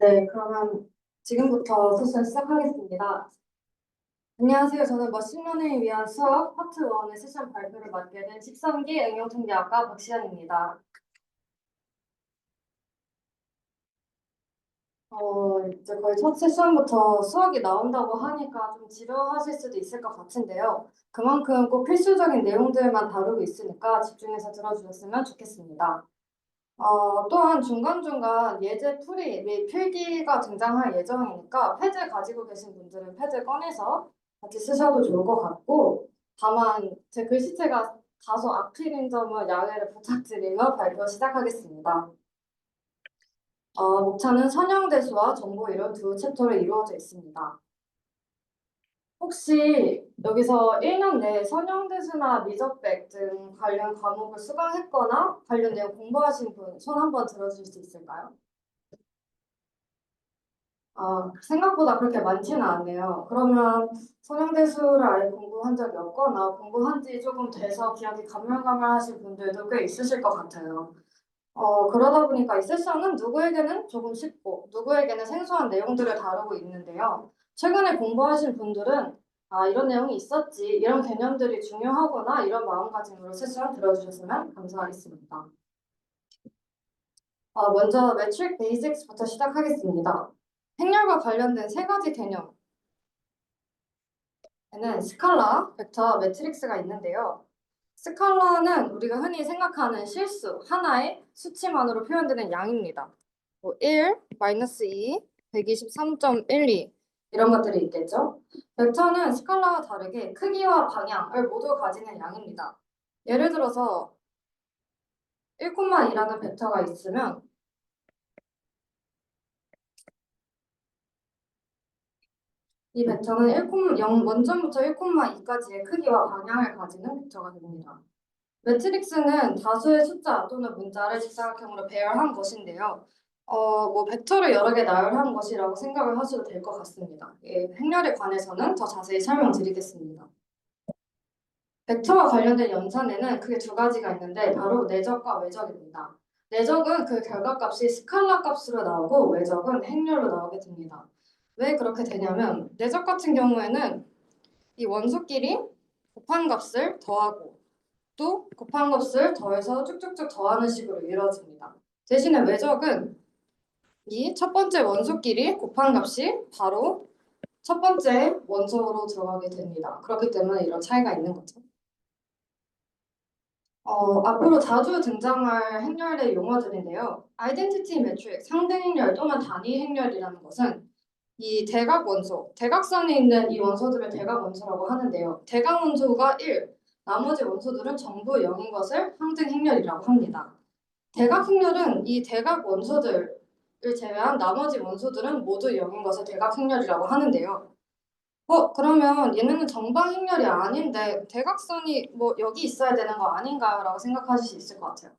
네, 그러면 지금부터 세션 시작하겠습니다. 안녕하세요. 저는 머신러닝을 위한 수업 파트 1의 세션 발표를 맡게 된 13기 응용통계학과 박시연입니다. 이제 거의 첫 세션부터 수학이 나온다고 하니까 좀 지루하실 수도 있을 것 같은데요. 그만큼 꼭 필수적인 내용들만 다루고 있으니까 집중해서 들어주셨으면 좋겠습니다. 또한 중간중간 예제 풀이 및 필기가 등장할 예정이니까 패드 가지고 계신 분들은 패드 꺼내서 같이 쓰셔도 좋을 것 같고, 다만 제 글씨체가 다소 악필인 점을 양해를 부탁드리며 발표 시작하겠습니다. 목차는 선형대수와 정보 이론 두 챕터로 이루어져 있습니다. 혹시 여기서 1년 내에 선형대수나 미적백 등 관련 과목을 수강했거나 관련 내용 공부하신 분 손 한번 들어줄 수 있을까요? 생각보다 그렇게 많지는 않네요. 그러면 선형대수를 아예 공부한 적이 없거나 공부한 지 조금 돼서 기억이 가물가물하신 분들도 꽤 있으실 것 같아요. 그러다 보니까 이 세션은 누구에게는 조금 쉽고 누구에게는 생소한 내용들을 다루고 있는데요. 최근에 공부하신 분들은 이런 내용이 있었지, 이런 개념들이 중요하거나 이런 마음가짐으로 세션 들어주셨으면 감사하겠습니다. 먼저 매트릭 베이직스부터 시작하겠습니다. 행렬과 관련된 세 가지 개념. 에는 스칼라, 벡터, 매트릭스가 있는데요. 스칼라는 우리가 흔히 생각하는 실수, 하나의 수치만으로 표현되는 양입니다. 1, 마이너스 2, 123.12 이런 것들이 있겠죠. 벡터는 스칼라와 다르게 크기와 방향을 모두 가지는 양입니다. 예를 들어서 1,2라는 벡터가 있으면 이 벡터는 0, 원점부터 1,2까지의 크기와 방향을 가지는 벡터가 됩니다. 매트릭스는 다수의 숫자 또는 문자를 직사각형으로 배열한 것인데요. 벡터를 여러 개 나열한 것이라고 생각을 하셔도 될 것 같습니다. 행렬에 관해서는 더 자세히 설명드리겠습니다. 벡터와 관련된 연산에는 크게 두 가지가 있는데 바로 내적과 외적입니다. 내적은 그 결과값이 스칼라 값으로 나오고 외적은 행렬로 나오게 됩니다. 왜 그렇게 되냐면 내적 같은 경우에는 이 원소끼리 곱한 값을 더하고 또 곱한 값을 더해서 쭉쭉쭉 더하는 식으로 이루어집니다. 대신에 외적은 이 첫 번째 원소끼리 곱한 값이 바로 첫 번째 원소로 들어가게 됩니다. 그렇기 때문에 이런 차이가 있는 거죠. 앞으로 자주 등장할 행렬의 용어들인데요. 아이덴티티 매트릭, 상등 행렬 또는 단위 행렬이라는 것은 이 대각 원소, 대각선에 있는 이 원소들을 대각 원소라고 하는데요. 대각 원소가 1, 나머지 원소들은 전부 0인 것을 상등 행렬이라고 합니다. 대각 행렬은 이 대각 원소들을 제외한 나머지 원소들은 모두 0인 것을 대각 행렬이라고 하는데요. 그러면 얘네는 정방 행렬이 아닌데 대각선이 뭐 여기 있어야 되는 거 아닌가요? 라고 생각하실 수 있을 것 같아요.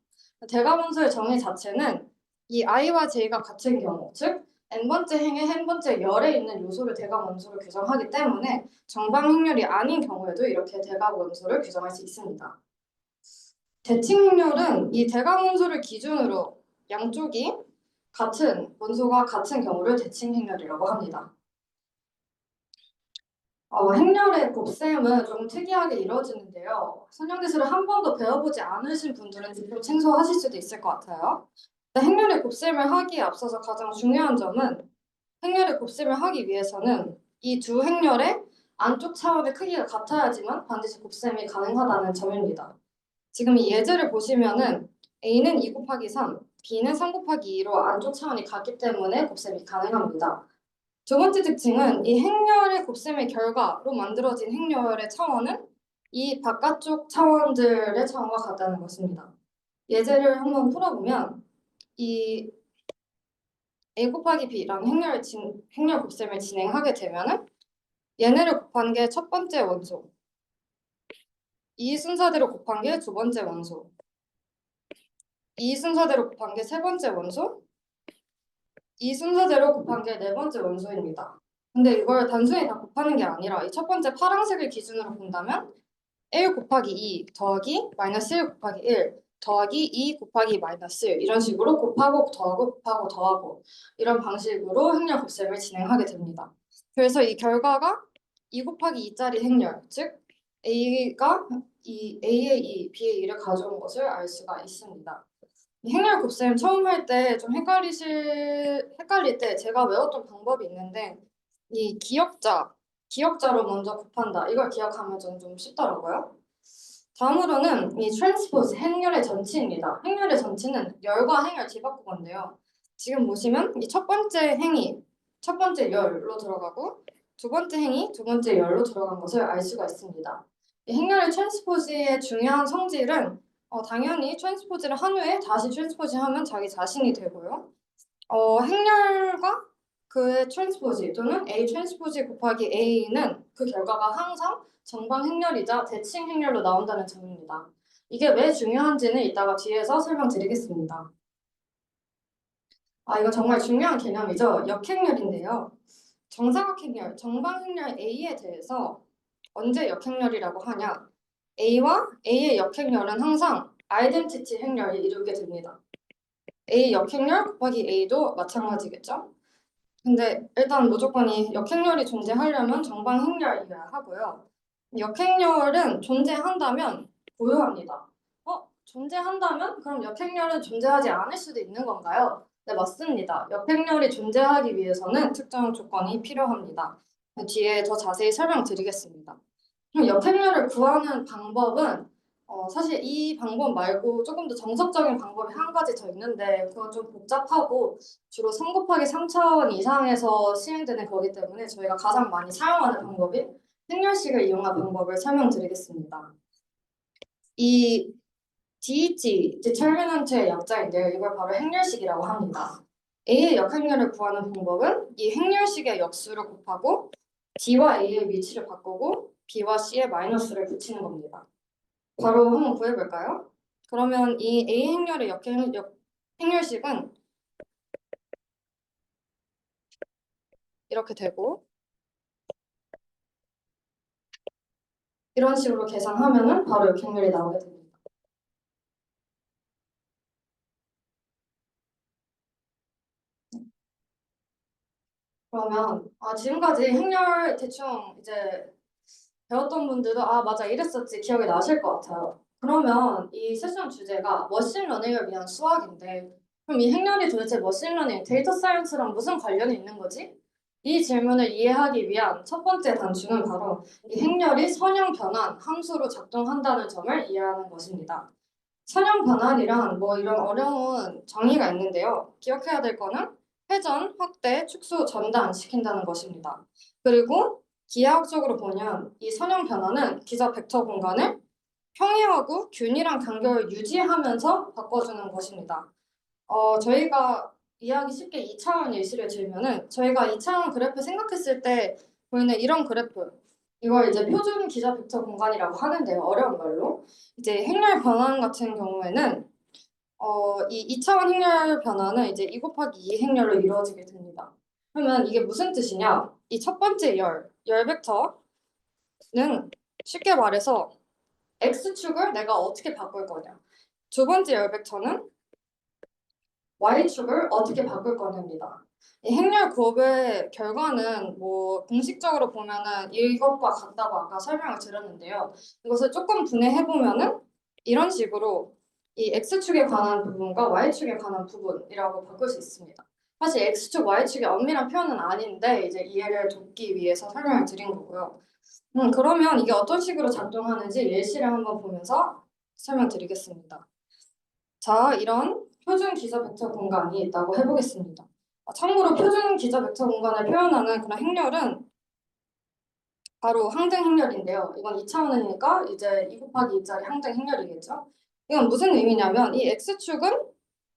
대각 원소의 정의 자체는 이 i와 j가 같은 경우, 즉 n번째 행의 n번째 열에 있는 요소를 대각 원소로 규정하기 때문에 정방 행렬이 아닌 경우에도 이렇게 대각 원소를 규정할 수 있습니다. 대칭 행렬은 이 대각 원소를 기준으로 양쪽이 같은 원소가 같은 경우를 대칭 행렬이라고 합니다. 행렬의 곱셈은 좀 특이하게 이루어지는데요. 선형대수를 한 번도 배워보지 않으신 분들은 좀 생소하실 수도 있을 것 같아요. 행렬의 곱셈을 하기에 앞서서 가장 중요한 점은 행렬의 곱셈을 하기 위해서는 이 두 행렬의 안쪽 차원의 크기가 같아야지만 반드시 곱셈이 가능하다는 점입니다. 지금 이 예제를 보시면은 A는 2 곱하기 3, B는 3 곱하기 2로 안쪽 차원이 같기 때문에 곱셈이 가능합니다. 두 번째 특징은 이 행렬의 곱셈의 결과로 만들어진 행렬의 차원은 이 바깥쪽 차원들의 차원과 같다는 것입니다. 예제를 한번 풀어보면 이 A 곱하기 B라는 행렬 곱셈을 진행하게 되면은 얘네를 곱한 게 첫 번째 원소, 이 순서대로 곱한 게 두 번째 원소, 이 순서대로 곱한 게 세 번째 원소, 이 순서대로 곱한 게 네 번째 원소입니다. 근데 이걸 단순히 다 곱하는 게 아니라 이 첫 번째 파란색을 기준으로 본다면 1 곱하기 2 더하기 마이너스 1 곱하기 1 더하기 2 곱하기 마이너스 1 이런 식으로 곱하고 더하고 곱하고 더하고 이런 방식으로 행렬 곱셈을 진행하게 됩니다. 그래서 이 결과가 2 곱하기 2짜리 행렬, 즉 A가 A의 2, B의 2를 가져온 것을 알 수가 있습니다. 이 행렬 곱셈 처음 할 때 좀 헷갈릴 때 제가 외웠던 방법이 있는데 이 기역자로 먼저 곱한다. 이걸 기억하면 좀 쉽더라고요. 다음으로는 이 트랜스포즈 행렬의 전치입니다. 행렬의 전치는 열과 행렬 뒤바꾸건데요. 지금 보시면 이 첫 번째 행이 첫 번째 열로 들어가고 두 번째 행이 두 번째 열로 들어간 것을 알 수가 있습니다. 이 행렬의 트랜스포즈의 중요한 성질은 당연히 트랜스포즈를 한 후에 다시 트랜스포즈하면 자기 자신이 되고요. 행렬과 그의 트랜스포즈 또는 A 트랜스포즈 곱하기 A는 그 결과가 항상 정방 행렬이자 대칭 행렬로 나온다는 점입니다. 이게 왜 중요한지는 이따가 뒤에서 설명드리겠습니다. 이거 정말 중요한 개념이죠. 역행렬인데요. 정사각행렬, 정방행렬 A에 대해서 언제 역행렬이라고 하냐? A와 A의 역행렬은 항상 아이덴티티 행렬이 이루게 됩니다. A 역행렬 곱하기 A도 마찬가지겠죠? 근데 일단 무조건 이 역행렬이 존재하려면 정방행렬이어야 하고요. 역행렬은 존재한다면 고요합니다. 존재한다면 그럼 역행렬은 존재하지 않을 수도 있는 건가요? 네, 맞습니다. 역행렬이 존재하기 위해서는 특정 조건이 필요합니다. 뒤에 더 자세히 설명드리겠습니다. 그럼 역행렬을 구하는 방법은 사실 이 방법 말고 조금 더 정석적인 방법이 한 가지 더 있는데 그건 좀 복잡하고 주로 3 곱하기 3차원 이상에서 시행되는 거기 때문에 저희가 가장 많이 사용하는 방법인 행렬식을 이용한 방법을 설명드리겠습니다. 이 DET, determinant의 약자인데요. 이걸 바로 행렬식이라고 합니다. A의 역행렬을 구하는 방법은 이 행렬식의 역수를 곱하고 D와 A의 위치를 바꾸고 B와 C의 마이너스를 붙이는 겁니다. 바로 한번 구해볼까요? 그러면 이 A 행렬의 행렬식은 이렇게 되고 이런 식으로 계산하면은 바로 역행렬이 나오게 됩니다. 그러면 지금까지 행렬 대충 이제 배웠던 분들도 맞아 이랬었지 기억이 나실 것 같아요. 그러면 이 세션 주제가 머신러닝을 위한 수학인데 그럼 이 행렬이 도대체 머신러닝, 데이터 사이언스랑 무슨 관련이 있는 거지? 이 질문을 이해하기 위한 첫 번째 단추는 바로 이 행렬이 선형 변환 함수로 작동한다는 점을 이해하는 것입니다. 선형 변환이란 뭐 이런 어려운 정의가 있는데요. 기억해야 될 거는 회전, 확대, 축소, 전단 시킨다는 것입니다. 그리고 기하학적으로 보면 이 선형 변화는 기저 벡터 공간을 평행하고 균이랑 간격을 유지하면서 바꿔주는 것입니다. 저희가 이해하기 쉽게 2차원 예시를 들면은 저희가 2차원 그래프 생각했을 때 보이는 이런 그래프 이걸 이제 표준 기저 벡터 공간이라고 하는데요. 어려운 말로 이제 행렬 변환 같은 경우에는 이 2차원 행렬 변화는 이제 2 곱하기 2 행렬로 이루어지게 됩니다. 그러면 이게 무슨 뜻이냐? 이 첫 번째 열 벡터는 쉽게 말해서 x축을 내가 어떻게 바꿀 거냐. 두 번째 열 벡터는 y축을 어떻게 바꿀 거냐입니다. 이 행렬 곱의 결과는 뭐 공식적으로 보면은 이것과 같다고 아까 설명을 드렸는데요. 이것을 조금 분해해 보면은 이런 식으로 이 x축에 관한 부분과 y축에 관한 부분이라고 바꿀 수 있습니다. 사실 x축, y축의 엄밀한 표현은 아닌데 이제 이해를 돕기 위해서 설명을 드린 거고요. 그러면 이게 어떤 식으로 작동하는지 예시를 한번 보면서 설명드리겠습니다. 자, 이런 표준 기저 벡터 공간이 있다고 해보겠습니다. 참고로 표준 기저 벡터 공간을 표현하는 그런 행렬은 바로 항등 행렬인데요. 이건 2차원이니까 이제 2 곱하기 2짜리 항등 행렬이겠죠. 이건 무슨 의미냐면 이 x축은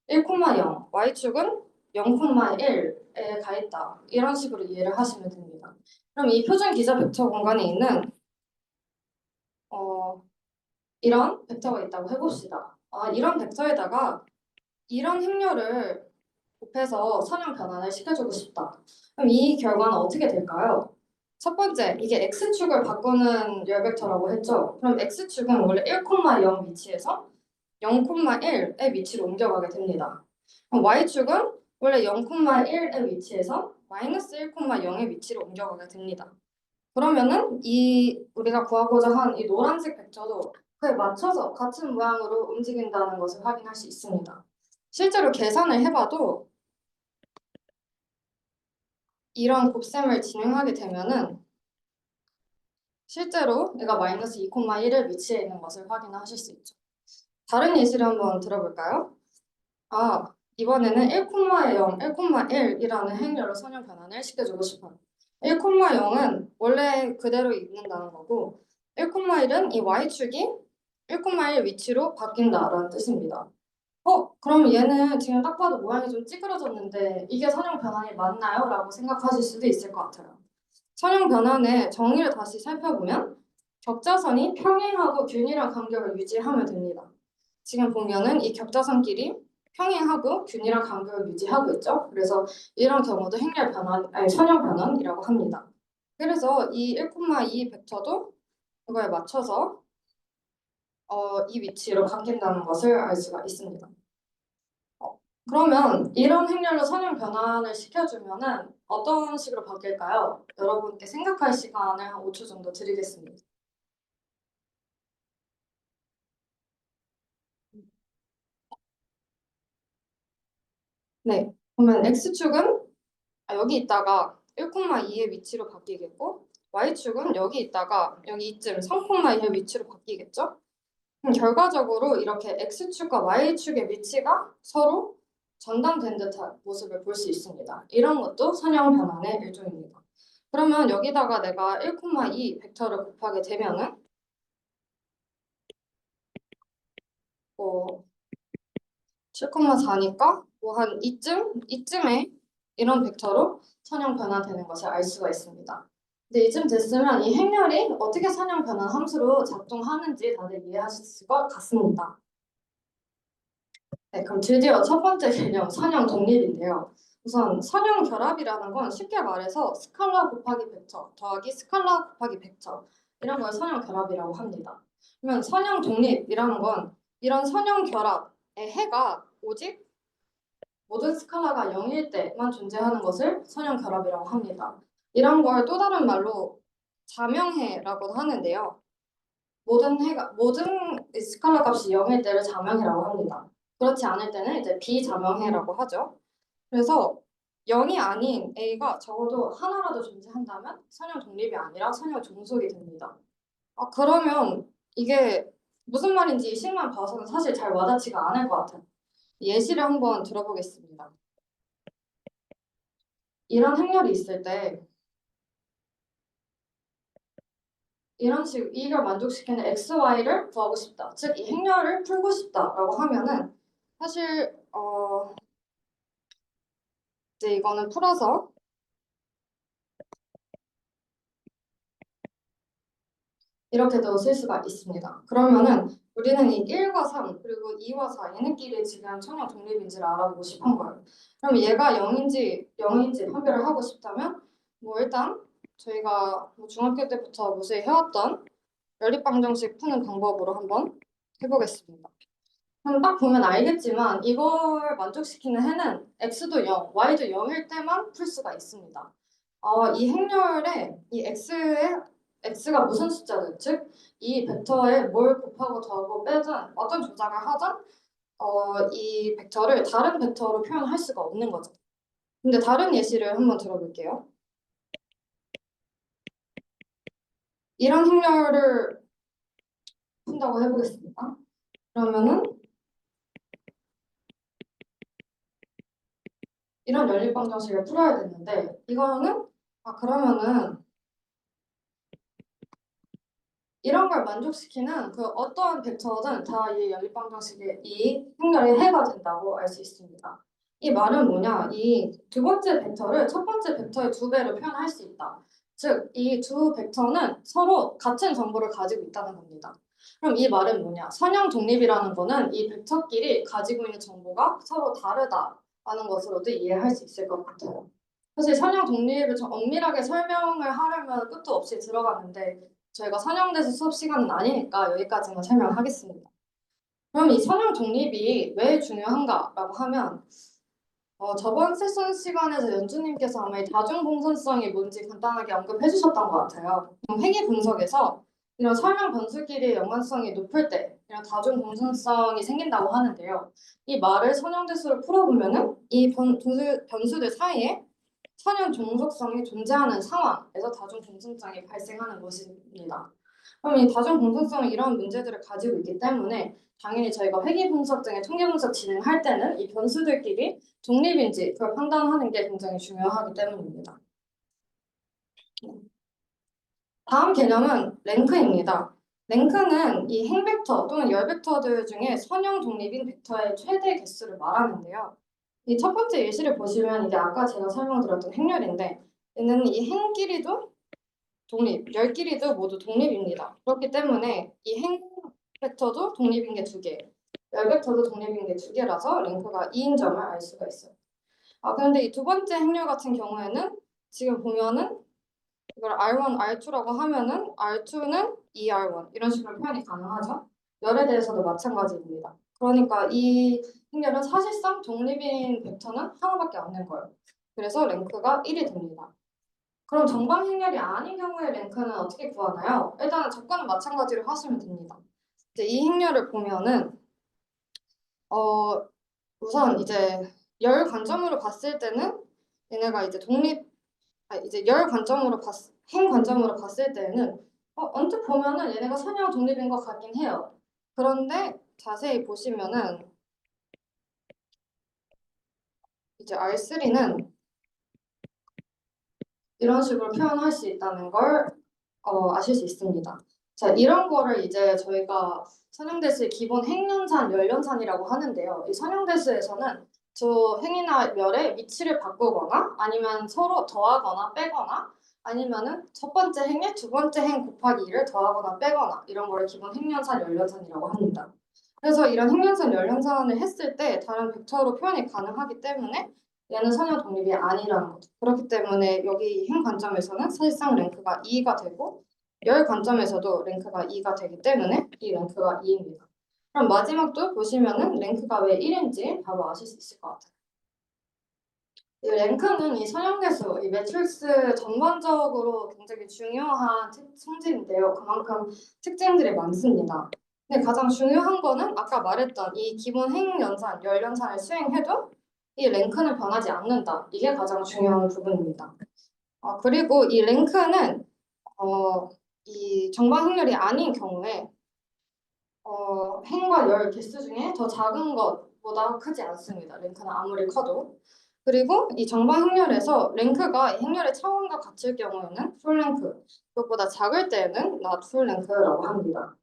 1,0, y축은 0,1에 가 있다. 이런 식으로 이해를 하시면 됩니다. 그럼 이 표준 기저 벡터 공간에 있는 이런 벡터가 있다고 해봅시다. 이런 벡터에다가 이런 행렬을 곱해서 선형 변환을 시켜주고 싶다. 그럼 이 결과는 어떻게 될까요? 첫 번째, 이게 x축을 바꾸는 열 벡터라고 했죠. 그럼 x축은 원래 1,0 위치에서 0,1의 위치로 옮겨가게 됩니다. 그럼 y축은 원래 0,1의 위치에서 마이너스 1,0의 위치로 옮겨가게 됩니다. 그러면은 이 우리가 구하고자 한 이 노란색 벡터도 그에 맞춰서 같은 모양으로 움직인다는 것을 확인할 수 있습니다. 실제로 계산을 해봐도 이런 곱셈을 진행하게 되면은 실제로 얘가 마이너스 2,1의 위치에 있는 것을 확인하실 수 있죠. 다른 예시를 한번 들어볼까요? 이번에는 1,0, 1,1이라는 행렬로 선형 변환을 시켜주고 싶어요. 1,0은 원래 그대로 있는다는 거고 1,1은 이 y축이 1,1 위치로 바뀐다라는 뜻입니다. 그럼 얘는 지금 딱 봐도 모양이 좀 찌그러졌는데 이게 선형 변환이 맞나요? 라고 생각하실 수도 있을 것 같아요. 선형 변환의 정의를 다시 살펴보면 격자선이 평행하고 균일한 간격을 유지하면 됩니다. 지금 보면은 이 격자선끼리 평행하고 균일한 간격을 유지하고 있죠. 그래서 이런 경우도 행렬 변환, 아니 선형 변환이라고 합니다. 그래서 이 1,2 벡터도 그거에 맞춰서 이 위치로 바뀐다는 것을 알 수가 있습니다. 그러면 이런 행렬로 선형 변환을 시켜주면은 어떤 식으로 바뀔까요? 여러분께 생각할 시간을 한 5초 정도 드리겠습니다. 네, 그러면 x축은 여기 있다가 1,2의 위치로 바뀌겠고 y축은 여기 있다가 여기 이쯤 3,2의 위치로 바뀌겠죠? 그럼 결과적으로 이렇게 x축과 y축의 위치가 서로 전담된 듯한 모습을 볼 수 있습니다. 이런 것도 선형 변환의 일종입니다. 그러면 여기다가 내가 1,2 벡터를 곱하게 되면은 7,4니까 뭐 한 이쯤에 이런 벡터로 선형 변환되는 것을 알 수가 있습니다. 근데 이쯤 됐으면 이 행렬이 어떻게 선형 변환 함수로 작동하는지 다들 이해하셨을 것 같습니다. 네, 그럼 드디어 첫 번째 개념, 선형 독립인데요. 우선 선형 결합이라는 건 쉽게 말해서 스칼라 곱하기 벡터 더하기 스칼라 곱하기 벡터 이런 걸 선형 결합이라고 합니다. 그러면 선형 독립이라는 건 이런 선형 결합의 해가 오직 모든 스칼라가 0일 때만 존재하는 것을 선형 결합이라고 합니다. 이런 걸 또 다른 말로 자명해라고도 하는데요. 모든 스칼라 값이 0일 때를 자명해라고 합니다. 그렇지 않을 때는 이제 비자명해라고 하죠. 그래서 0이 아닌 A가 적어도 하나라도 존재한다면 선형 독립이 아니라 선형 종속이 됩니다. 그러면 이게 무슨 말인지 식만 봐서는 사실 잘 와닿지가 않을 것 같아요. 예시를 한번 들어보겠습니다. 이런 행렬이 있을 때 이런 식으로 이걸 만족시키는 x, y를 구하고 싶다. 즉, 이 행렬을 풀고 싶다라고 하면은 사실 이제 이거는 풀어서 이렇게도 쓸 수가 있습니다. 그러면은 우리는 이 1과 3 그리고 2와 4 얘네끼리 지금 천형 독립인지를 알아보고 싶은 거예요. 그럼 얘가 0인지 0인지 판별을 하고 싶다면 뭐 일단 저희가 뭐 중학교 때부터 무수히 해왔던 연립방정식 푸는 방법으로 한번 해보겠습니다. 그럼 딱 보면 알겠지만 이걸 만족시키는 해는 x도 0, y도 0일 때만 풀 수가 있습니다. 이 행렬에 이 x가 무슨 숫자든 즉 이 벡터에 뭘 곱하고 더하고 빼든 어떤 조작을 하든 이 벡터를 다른 벡터로 표현할 수가 없는 거죠. 근데 다른 예시를 한번 들어볼게요. 이런 행렬을 푼다고 해보겠습니다. 그러면은 이런 연립방정식을 풀어야 되는데 이거는 그러면은 이런 걸 만족시키는 그 어떠한 벡터든 다 이 연립방정식의 이 행렬의 해가 된다고 알 수 있습니다. 이 말은 뭐냐? 이 두 번째 벡터를 첫 번째 벡터의 2배로 표현할 수 있다. 즉, 이 두 벡터는 서로 같은 정보를 가지고 있다는 겁니다. 그럼 이 말은 뭐냐? 선형 독립이라는 거는 이 벡터끼리 가지고 있는 정보가 서로 다르다라는 것으로도 이해할 수 있을 것 같아요. 사실 선형 독립을 좀 엄밀하게 설명을 하려면 끝도 없이 들어가는데 저희가 선형대수 수업 시간은 아니니까 여기까지만 설명하겠습니다. 그럼 이 선형 독립이 왜 중요한가라고 하면 저번 세션 시간에서 연주님께서 아마 이 다중공선성이 뭔지 간단하게 언급해 주셨던 것 같아요. 회계 분석에서 이런 설명 변수끼리의 연관성이 높을 때 이런 다중공선성이 생긴다고 하는데요. 이 말을 선형대수로 풀어보면은 이 변수들 사이에 선형 종속성이 존재하는 상황에서 다중공선성이 발생하는 것입니다. 그럼 이 다중공선성은 이런 문제들을 가지고 있기 때문에 당연히 저희가 회계 분석 등의 통계 분석 진행할 때는 이 변수들끼리 독립인지 그걸 판단하는 게 굉장히 중요하기 때문입니다. 다음 개념은 랭크입니다. 랭크는 이 행벡터 또는 열벡터들 중에 선형 독립인 벡터의 최대 개수를 말하는데요. 이 첫 번째 예시를 보시면 이게 아까 제가 설명드렸던 행렬인데 얘는 이 행끼리도 독립, 열끼리도 모두 독립입니다. 그렇기 때문에 이 행벡터도 독립인 게 두 개, 열벡터도 독립인 게 두 개라서 랭크가 2인 점을 알 수가 있어요. 그런데 이 두 번째 행렬 같은 경우에는 지금 보면은 이걸 R1, R2라고 하면은 R2는 2R1 이런 식으로 표현이 가능하죠. 열에 대해서도 마찬가지입니다. 그러니까 이 행렬은 사실상 독립인 벡터는 하나밖에 없는 거예요. 그래서 랭크가 1이 됩니다. 그럼 정방 행렬이 아닌 경우에 랭크는 어떻게 구하나요? 일단은 접근은 마찬가지로 하시면 됩니다. 이제 이 행렬을 보면은 우선 이제 열 관점으로 봤을 때는 얘네가 이제 이제 행 관점으로 봤을 때는 언뜻 보면은 얘네가 선형 독립인 것 같긴 해요. 그런데 자세히 보시면은 이제 R3는 이런 식으로 표현할 수 있다는 걸 아실 수 있습니다. 자, 이런 거를 이제 저희가 선형대수의 기본 행연산, 열연산이라고 하는데요. 이 선형대수에서는 저 행이나 열의 위치를 바꾸거나 아니면 서로 더하거나 빼거나 아니면은 첫 번째 행에 두 번째 행 곱하기 2를 더하거나 빼거나 이런 거를 기본 행연산, 열연산이라고 합니다. 그래서 이런 행연산, 열연산을 했을 때 다른 벡터로 표현이 가능하기 때문에 얘는 선형 독립이 아니라는 거죠. 그렇기 때문에 여기 행 관점에서는 사실상 랭크가 2가 되고 열 관점에서도 랭크가 2가 되기 때문에 이 랭크가 2입니다. 그럼 마지막도 보시면은 랭크가 왜 1인지 바로 아실 수 있을 것 같아요. 이 랭크는 이 선형대수, 이 매트릭스 전반적으로 굉장히 중요한 성질인데요. 그만큼 특징들이 많습니다. 근데 가장 중요한 거는 아까 말했던 이 기본 행 연산, 열 연산을 수행해도 이 랭크는 변하지 않는다. 이게 가장 중요한 부분입니다. 그리고 이 랭크는 이 정방 행렬이 아닌 경우에 행과 열 개수 중에 더 작은 것보다 크지 않습니다. 랭크는 아무리 커도. 그리고 이 정방 행렬에서 랭크가 이 행렬의 차원과 같을 경우에는 풀 랭크, 그것보다 작을 때는 not full 랭크라고 합니다.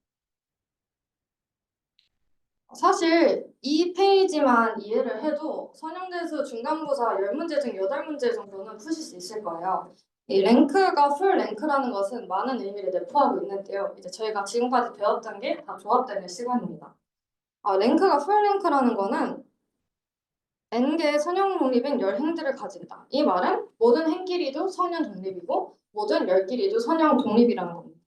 사실 이 페이지만 이해를 해도 선형대수 중간고사 10문제 중 8문제 정도는 푸실 수 있을 거예요. 이 랭크가 풀 랭크라는 것은 많은 의미를 내포하고 있는데요. 이제 저희가 지금까지 배웠던 게 다 조합되는 시간입니다. 랭크가 풀 랭크라는 거는 n개의 선형 독립인 열 행들을 가진다. 이 말은 모든 행끼리도 선형 독립이고 모든 열끼리도 선형 독립이라는 겁니다.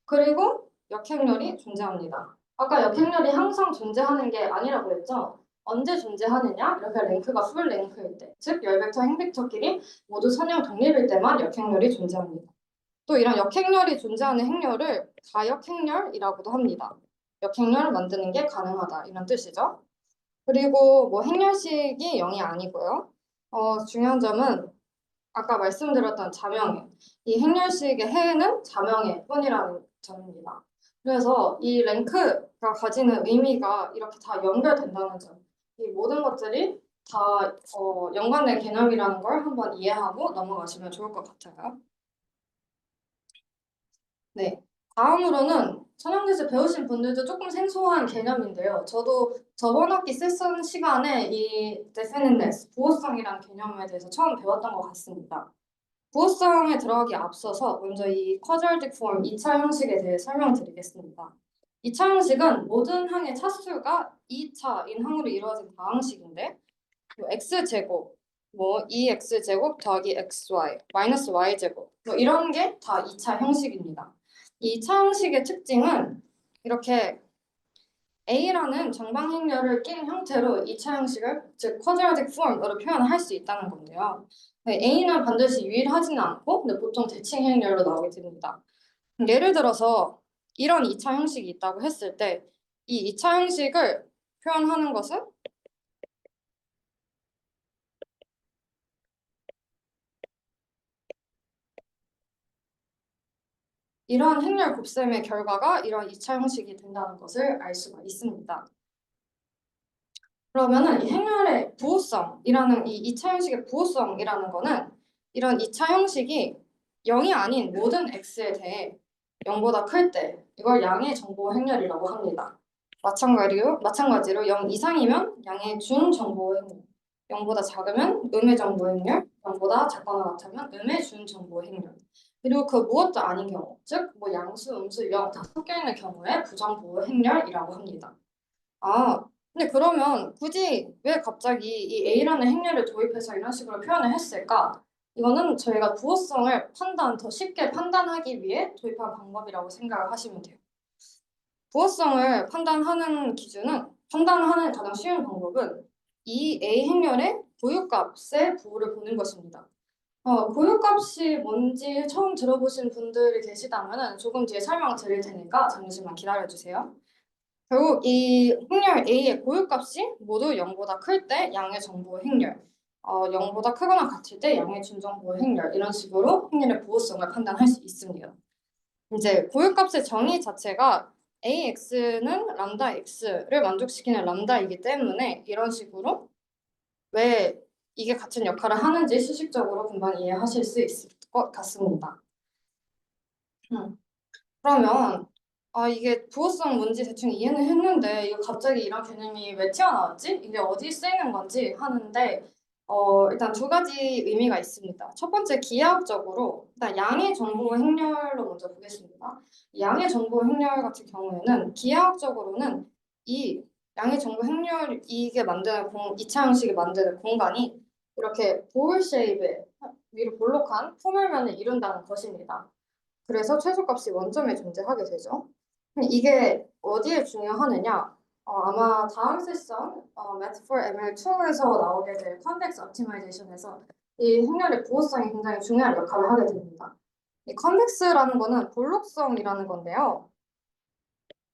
그리고 역행렬이 존재합니다. 아까 역행렬이 항상 존재하는 게 아니라고 했죠? 언제 존재하느냐? 이렇게 랭크가 풀 랭크일 때, 즉 열벡터, 행벡터끼리 모두 선형 독립일 때만 역행렬이 존재합니다. 또 이런 역행렬이 존재하는 행렬을 가역행렬이라고도 합니다. 역행렬을 만드는 게 가능하다 이런 뜻이죠. 그리고 뭐 행렬식이 0이 아니고요. 중요한 점은 아까 말씀드렸던 자명해. 이 행렬식의 해는 자명해 뿐이라는 점입니다. 그래서 이 랭크가 가지는 의미가 이렇게 다 연결된다는 점. 이 모든 것들이 다 연관된 개념이라는 걸 한번 이해하고 넘어가시면 좋을 것 같아요. 네. 다음으로는 선형대수 배우신 분들도 조금 생소한 개념인데요. 저도 저번 학기 세션 시간에 이 definiteness, 부호성이라는 개념에 대해서 처음 배웠던 것 같습니다. 부호성에 들어가기 앞서서 먼저 이 quadratic form 2차 형식에 대해 설명드리겠습니다. 2차 형식은 모든 항의 차수가 2차인 항으로 이루어진 다항식인데 x제곱, 뭐 2x제곱 더하기 xy, 마이너스 y제곱 뭐 이런 게 다 2차 형식입니다. 이 2차 형식의 특징은 이렇게 A라는 정방 행렬을 낀 형태로 2차 형식을 즉 quadratic form으로 표현할 수 있다는 건데요. 네, A는 반드시 유일하지는 않고 근데 보통 대칭 행렬로 나오게 됩니다. 예를 들어서 이런 2차 형식이 있다고 했을 때 이 2차 형식을 표현하는 것은 이러한 행렬 곱셈의 결과가 이런 2차 형식이 된다는 것을 알 수가 있습니다. 그러면은 이 행렬의 부호성이라는 이 2차 형식의 부호성이라는 거는 이런 2차 형식이 0이 아닌 모든 x에 대해 0보다 클 때 이걸 양의 정보 행렬이라고 합니다. 마찬가지로 0 이상이면 양의 준 정보 행렬, 0보다 작으면 음의 정보 행렬, 0보다 작거나 같으면 음의 준 정보 행렬. 그리고 그 무엇도 아닌 경우, 즉 뭐 양수, 음수, 0 다 섞여 있는 경우에 부정부 행렬이라고 합니다. 아, 근데 그러면 굳이 왜 갑자기 이 A라는 행렬을 도입해서 이런 식으로 표현을 했을까? 이거는 저희가 부호성을 더 쉽게 판단하기 위해 도입한 방법이라고 생각을 하시면 돼요. 부호성을 판단하는 가장 쉬운 방법은 이 A 행렬의 고유값의 부호를 보는 것입니다. 고유값이 뭔지 처음 들어보신 분들이 계시다면 조금 뒤에 설명 드릴 테니까 잠시만 기다려주세요. 결국 이 행렬 A의 고유값이 모두 0보다 클 때 양의 정보 행렬, 0보다 크거나 같을 때 양의 준정보 행렬 이런 식으로 행렬의 부호성을 판단할 수 있습니다. 이제 고유값의 정의 자체가 AX는 람다 X를 만족시키는 람다이기 때문에 이런 식으로 왜 이게 같은 역할을 하는지 수식적으로 금방 이해하실 수 있을 것 같습니다. 그러면 이게 부호성 뭔지 대충 이해는 했는데 이거 갑자기 이런 개념이 왜 튀어나왔지? 이게 어디 쓰이는 건지 하는데 일단 두 가지 의미가 있습니다. 첫 번째 기하학적으로 일단 양의 정보 행렬로 먼저 보겠습니다. 양의 정보 행렬 같은 경우에는 기하학적으로는 이 양의 정보 행렬 이게 만드는 2차 형식이 만드는 공간이 이렇게 볼 쉐입의 위로 볼록한 포물면을 이룬다는 것입니다. 그래서 최소값이 원점에 존재하게 되죠. 근데 이게 어디에 중요하느냐? 아마 다음 세션 Math for ML2에서 나오게 될 컨텍스트 옵티마이제이션에서 이 행렬의 부호성이 굉장히 중요한 역할을 하게 됩니다. 이 컨텍스트라는 거는 볼록성이라는 건데요.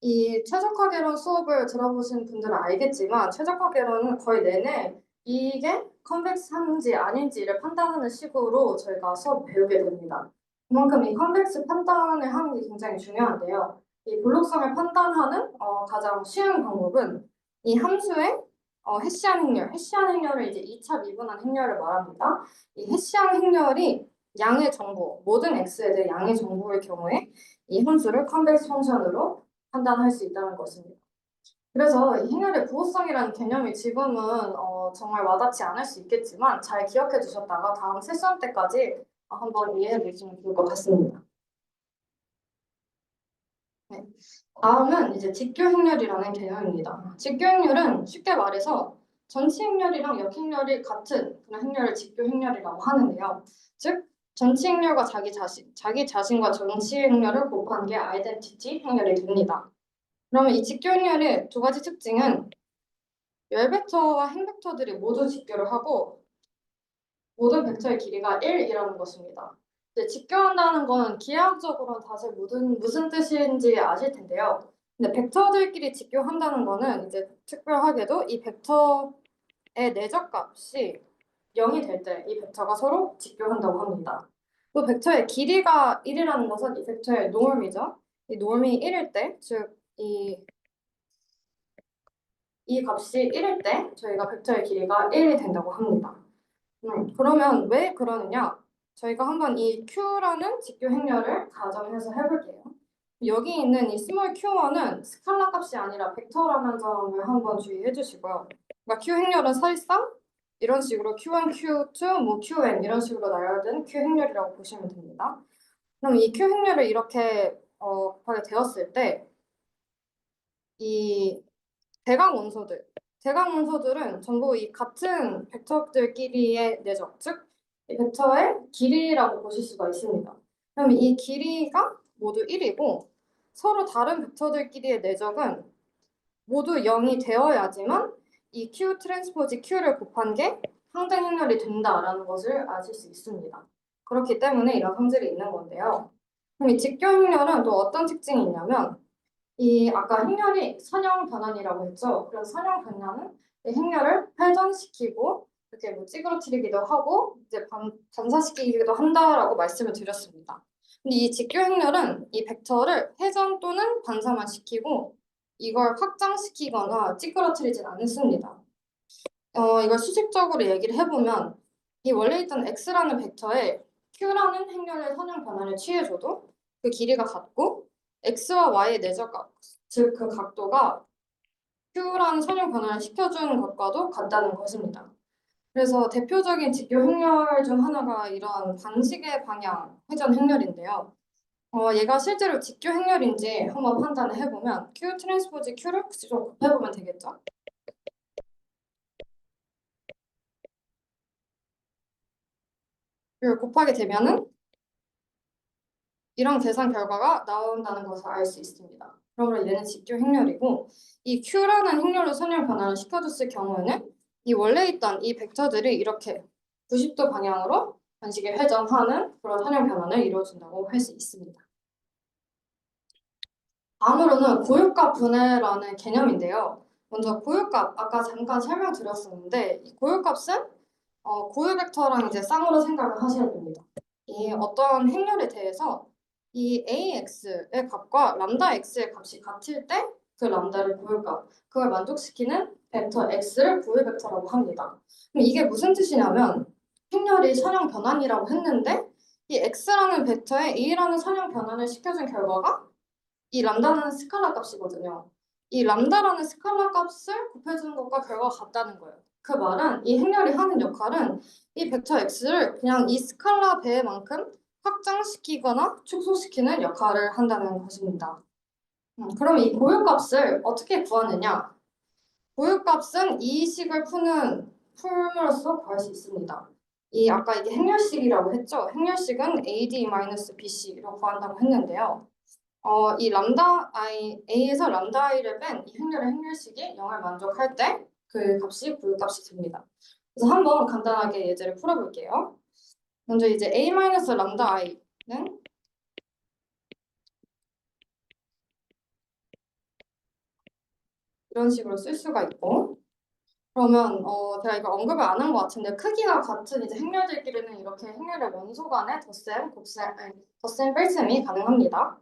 이 최적화 개론 수업을 들어보신 분들은 알겠지만 최적화 개론은 거의 내내 이게 컨벡스한지 아닌지를 판단하는 식으로 저희가 수업 배우게 됩니다. 그만큼 이 컨벡스 판단을 하는 게 굉장히 중요한데요. 이 볼록성을 판단하는 가장 쉬운 방법은 이 함수의 해시한 행렬을 이제 2차 미분한 행렬을 말합니다. 이 해시한 행렬이 양의 정보, 모든 x에 대해 양의 정보일 경우에 이 함수를 컨벡스 펑션으로 판단할 수 있다는 것입니다. 그래서 이 행렬의 부호성이라는 개념이 지금은 정말 와닿지 않을 수 있겠지만 잘 기억해 두셨다가 다음 세션 때까지 한번 이해해 보시면 좋을 것 같습니다. 네. 다음은 이제 직교 행렬이라는 개념입니다. 직교 행렬은 쉽게 말해서 전치 행렬이랑 역 행렬이 같은 그런 행렬을 직교 행렬이라고 하는데요. 즉 전치 행렬과 자기 자신과 전치 행렬을 곱한 게 아이덴티티 행렬이 됩니다. 그러면 이 직교 행렬의 두 가지 특징은 열 벡터와 행 벡터들이 모두 직교를 하고 모든 벡터의 길이가 1이라는 것입니다. 이제 직교한다는 건 기하학적으로는 다들 무슨 뜻인지 아실 텐데요. 근데 벡터들끼리 직교한다는 거는 이제 특별하게도 이 벡터의 내적값이 0이 될 때 이 벡터가 서로 직교한다고 합니다. 또 벡터의 길이가 1이라는 것은 이 벡터의 노름이죠. 이 노름이 1일 때, 즉 이 값이 1일 때 저희가 벡터의 길이가 1이 된다고 합니다. 그러면 왜 그러느냐? 저희가 한번 이 Q라는 직교 행렬을 가정해서 해볼게요. 여기 있는 이 스몰 q1은 스칼라 값이 아니라 벡터라는 점을 한번 주의해 주시고요. 그러니까 Q 행렬은 사실상 이런 식으로 Q1, Q2, 뭐 Qn 이런 식으로 나열된 Q 행렬이라고 보시면 됩니다. 그럼 이 Q 행렬을 이렇게 곱하게 되었을 때 이 대강 원소들은 전부 이 같은 벡터들끼리의 내적, 즉 이 벡터의 길이라고 보실 수가 있습니다. 그럼 이 길이가 모두 1이고 서로 다른 벡터들끼리의 내적은 모두 0이 되어야지만 이 Q 트랜스포즈 Q를 곱한 게 항등 행렬이 된다라는 것을 아실 수 있습니다. 그렇기 때문에 이런 성질이 있는 건데요. 그럼 이 직교 행렬은 또 어떤 특징이 있냐면 이 아까 행렬이 선형 변환이라고 했죠. 그래서 선형 변환은 이 행렬을 회전시키고 이렇게 뭐 찌그러뜨리기도 하고 이제 반사시키기도 한다라고 말씀을 드렸습니다. 근데 이 직교 행렬은 이 벡터를 회전 또는 반사만 시키고 이걸 확장시키거나 찌그러뜨리진 않습니다. 이걸 수직적으로 얘기를 해보면 이 원래 있던 x라는 벡터에 q라는 행렬의 선형 변화를 취해줘도 그 길이가 같고 x와 y의 내적각, 즉 그 각도가 q라는 선형 변화를 시켜주는 것과도 같다는 것입니다. 그래서 대표적인 직교 행렬 중 하나가 이런 반식의 방향 회전 행렬인데요. 얘가 실제로 직교 행렬인지 한번 판단을 해보면 q 트랜스포즈 q를 좀 곱해보면 되겠죠. 이걸 곱하게 되면은 이런 계산 결과가 나온다는 것을 알 수 있습니다. 그러므로 얘는 직교 행렬이고 이 Q라는 행렬로 선형 변화를 시켜줬을 경우에는 이 원래 있던 이 벡터들이 이렇게 90도 방향으로 반시계 회전하는 그런 선형 변화를 이루어준다고 할 수 있습니다. 다음으로는 고유값 분해라는 개념인데요. 먼저 고유값 아까 잠깐 설명드렸었는데 이 고유값은 고유 벡터랑 이제 쌍으로 생각을 하셔야 됩니다. 이 어떤 행렬에 대해서 이 AX의 값과 람다 X의 값이 같을 때 그 람다를 고유값, 그걸 만족시키는 벡터 X를 고유 벡터라고 합니다. 그럼 이게 무슨 뜻이냐면 행렬이 선형 변환이라고 했는데 이 X라는 벡터에 A라는 선형 변환을 시켜준 결과가 이 람다는 스칼라 값이거든요. 이 람다라는 스칼라 값을 곱해주는 것과 결과가 같다는 거예요. 그 말은 이 행렬이 하는 역할은 이 벡터 x를 그냥 이 스칼라 배만큼 확장시키거나 축소시키는 역할을 한다는 것입니다. 그럼 이 고유값을 어떻게 구하느냐? 고유값은 이 식을 풀므로써 구할 수 있습니다. 이 아까 이게 행렬식이라고 했죠? 행렬식은 AD-BC로 구한다고 했는데요. 이 람다 i a에서 람다 i를 뺀 이 행렬의 행렬식이 0을 만족할 때 그 값이 고유값이 됩니다. 그래서 한번 간단하게 예제를 풀어볼게요. 먼저 이제 a 람다 i는 이런 식으로 쓸 수가 있고, 그러면 제가 이거 언급을 안 한 것 같은데 크기가 같은 이제 행렬들끼리는 이렇게 행렬의 원소 간의 덧셈, 곱셈, 아니, 덧셈, 뺄셈이 가능합니다.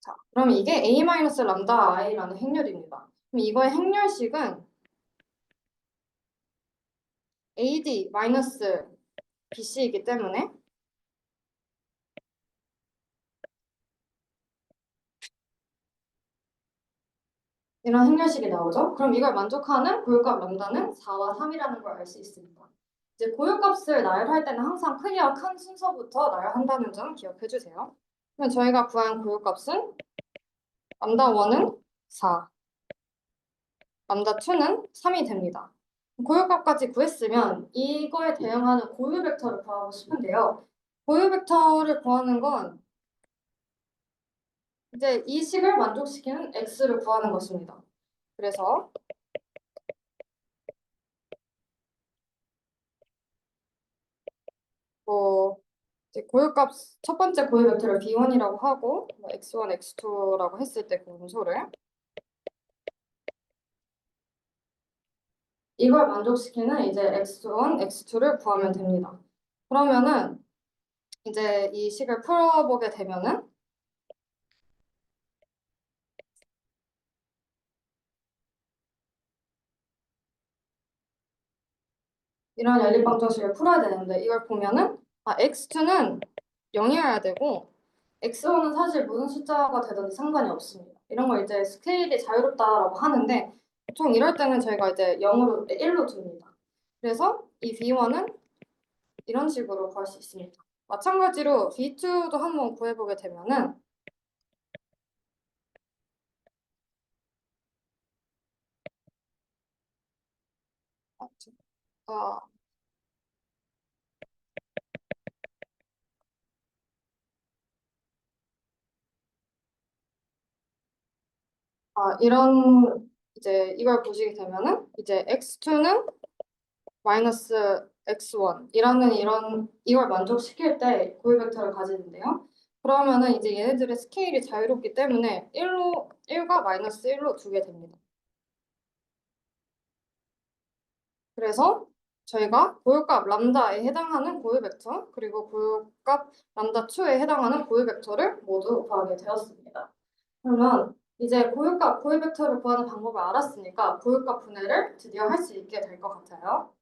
자, 그럼 이게 a 람다 i라는 행렬입니다. 그럼 이거의 행렬식은 AD BC이기 때문에 이런 행렬식이 나오죠. 그럼 이걸 만족하는 고유값 람다는 4와 3이라는 걸 알 수 있습니다. 이제 고유값을 나열할 때는 항상 크기가 큰 순서부터 나열한다는 점 기억해 주세요. 그러면 저희가 구한 고유값은 람다 1은 4, 람다 2는 3이 됩니다. 고유값까지 구했으면 이거에 대응하는 고유 벡터를 구하고 싶은데요. 고유 벡터를 구하는 건 이제 이 식을 만족시키는 x를 구하는 것입니다. 그래서 뭐 이제 고유값 첫 번째 고유 벡터를 B1이라고 하고 뭐 X1, X2라고 했을 때 그 음소를 이걸 만족시키는 이제 X1, X2를 구하면 됩니다. 그러면은 이제 이 식을 풀어보게 되면은 이런 연립방정식을 풀어야 되는데 이걸 보면은 X2는 0이어야 되고 X1은 사실 무슨 숫자가 되든지 상관이 없습니다. 이런 걸 이제 스케일이 자유롭다라고 하는데 보통 이럴 때는 저희가 이제 0으로 1로 둡니다. 그래서 이 B1은 이런 식으로 구할 수 있습니다. 마찬가지로 B2도 한번 구해보게 되면은 아, 이런 이제 이걸 보시게 되면은 이제 x2는 마이너스 x1 이라는 이걸 만족시킬 때 고유 벡터를 가지는데요. 그러면은 이제 얘네들의 스케일이 자유롭기 때문에 1과 마이너스 1로 두게 됩니다. 그래서 저희가 고유값 람다에 해당하는 고유 벡터 그리고 고유값 람다 2에 해당하는 고유 벡터를 모두 구하게 되었습니다. 그러면 이제 고유값 고유 벡터를 구하는 방법을 알았으니까 고유값 분해를 드디어 할 수 있게 될 것 같아요.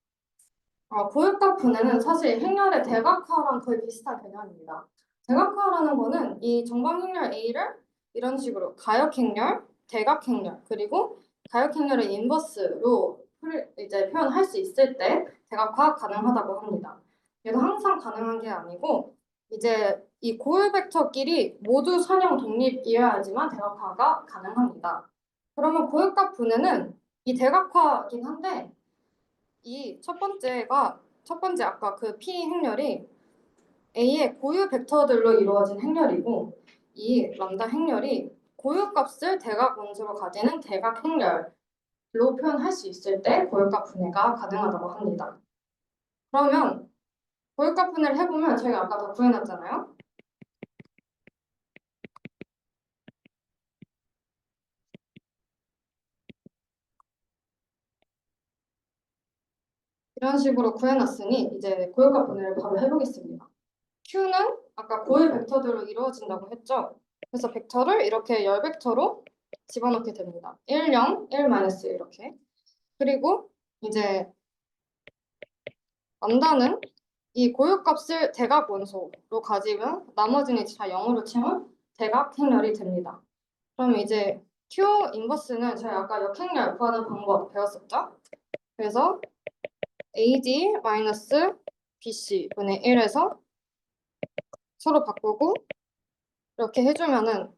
고유값 분해는 사실 행렬의 대각화랑 거의 비슷한 개념입니다. 대각화라는 거는 이 정방행렬 A를 이런 식으로 가역행렬, 대각행렬, 그리고 가역행렬의 인버스로 이제 표현할 수 있을 때 대각화 가능하다고 합니다. 그래도 항상 가능한 게 아니고 이제 이 고유 벡터끼리 모두 선형 독립이어야지만 대각화가 가능합니다. 그러면 고유값 분해는 이 대각화긴 한데 이 첫 번째 아까 그 P 행렬이 A의 고유 벡터들로 이루어진 행렬이고 이 람다 행렬이 고유값을 대각 원소로 가지는 대각 행렬로 표현할 수 있을 때 고유값 분해가 가능하다고 합니다. 그러면 고유값 분해를 해보면 저희가 아까 다 구해놨잖아요. 이런 식으로 구해놨으니 이제 고유값 분해를 바로 해보겠습니다. Q는 아까 고유 벡터들로 이루어진다고 했죠. 그래서 벡터를 이렇게 열 벡터로 집어넣게 됩니다. 1, 0, 1, 마이너스 이렇게. 그리고 이제 람다는 이 고유값을 대각 원소로 가지면 나머지는 다 0으로 채운 대각 행렬이 됩니다. 그럼 이제 Q 인버스는 저희 아까 역행렬 구하는 방법 배웠었죠? 그래서 AD 마이너스 BC 분의 1에서 서로 바꾸고 이렇게 해주면은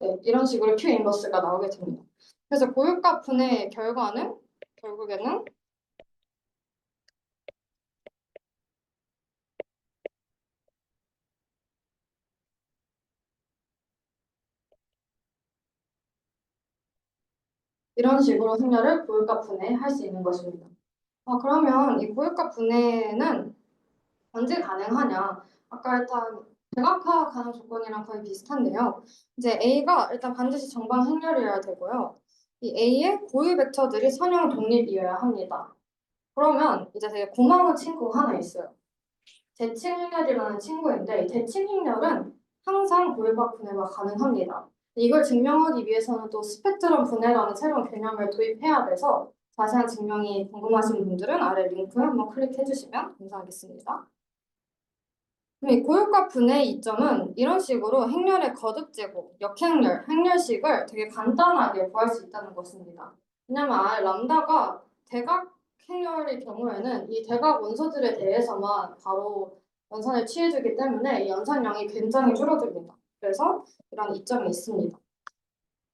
네, 이런 식으로 Q 인버스가 나오게 됩니다. 그래서 고유값 분해의 결과는 결국에는 이런 식으로 행렬을 고유값 분해할 수 있는 것입니다. 그러면 이 고유값 분해는 언제 가능하냐? 아까 일단 대각화 가능 조건이랑 거의 비슷한데요. 이제 A가 일단 반드시 정방 행렬이어야 되고요. 이 A의 고유 벡터들이 선형 독립이어야 합니다. 그러면 이제 되게 고마운 친구가 하나 있어요. 대칭 행렬이라는 친구인데 이 대칭 행렬은 항상 고유값 분해가 가능합니다. 이걸 증명하기 위해서는 또 스펙트럼 분해라는 새로운 개념을 도입해야 돼서 자세한 증명이 궁금하신 분들은 아래 링크 한번 클릭해 주시면 감사하겠습니다. 이 고유값 분해의 이점은 이런 식으로 행렬의 거듭 제곱, 역행렬, 행렬식을 되게 간단하게 구할 수 있다는 것입니다. 왜냐면 아예 람다가 대각 행렬의 경우에는 이 대각 원소들에 대해서만 바로 연산을 취해주기 때문에 이 연산량이 굉장히 줄어듭니다. 그래서 이런 이점이 있습니다.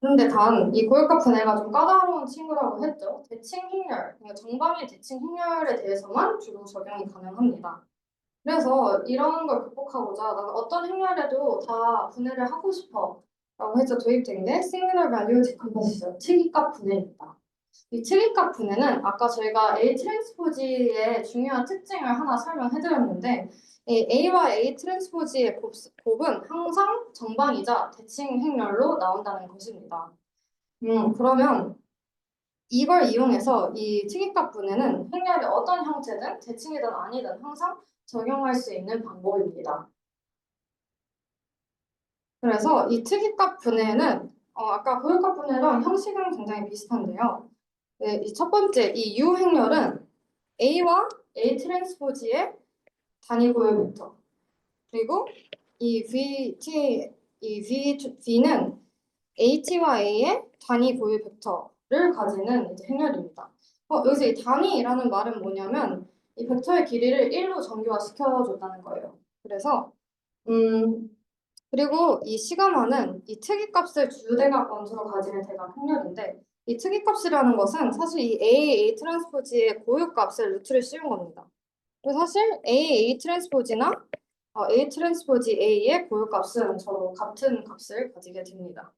그런데 단 이 고유값 분해가 좀 까다로운 친구라고 했죠. 대칭 행렬, 그러니까 정방의 대칭 행렬에 대해서만 주로 적용이 가능합니다. 그래서 이런 걸 극복하고자 나는 어떤 행렬에도 다 분해를 하고 싶어 라고 해서 도입된 게 Singular Value Decomposition, 특이값 분해입니다. 이 특이값 분해는 아까 저희가 A 트랜스포즈의 중요한 특징을 하나 설명해드렸는데 이 A와 A 트랜스포즈의 곱은 항상 정방이자 대칭 행렬로 나온다는 것입니다. 그러면 이걸 이용해서 이 특이값 분해는 행렬이 어떤 형태든 대칭이든 아니든 항상 적용할 수 있는 방법입니다. 그래서 이 특이값 분해는 아까 고유값 분해랑 형식은 굉장히 비슷한데요. 네, 이 첫 번째 이 U 행렬은 A와 A 트랜스포즈의 단위 고유 벡터 그리고 이 V는 H와 A의 단위 고유 벡터를 가지는 이제 행렬입니다. 여기서 이 단위라는 말은 뭐냐면 이 벡터의 길이를 1로 정규화 시켜줬다는 거예요. 그래서 그리고 이 시가마는 이 특이값을 주대각 원소로 가지는 대각 행렬인데 이 특이값이라는 것은 사실 이 A 트랜스포즈의 고유값을 루트를 씌운 겁니다. 그래서 사실 A 트랜스포즈나 A 트랜스포즈 A의 고유값은 서로 같은 값을 가지게 됩니다.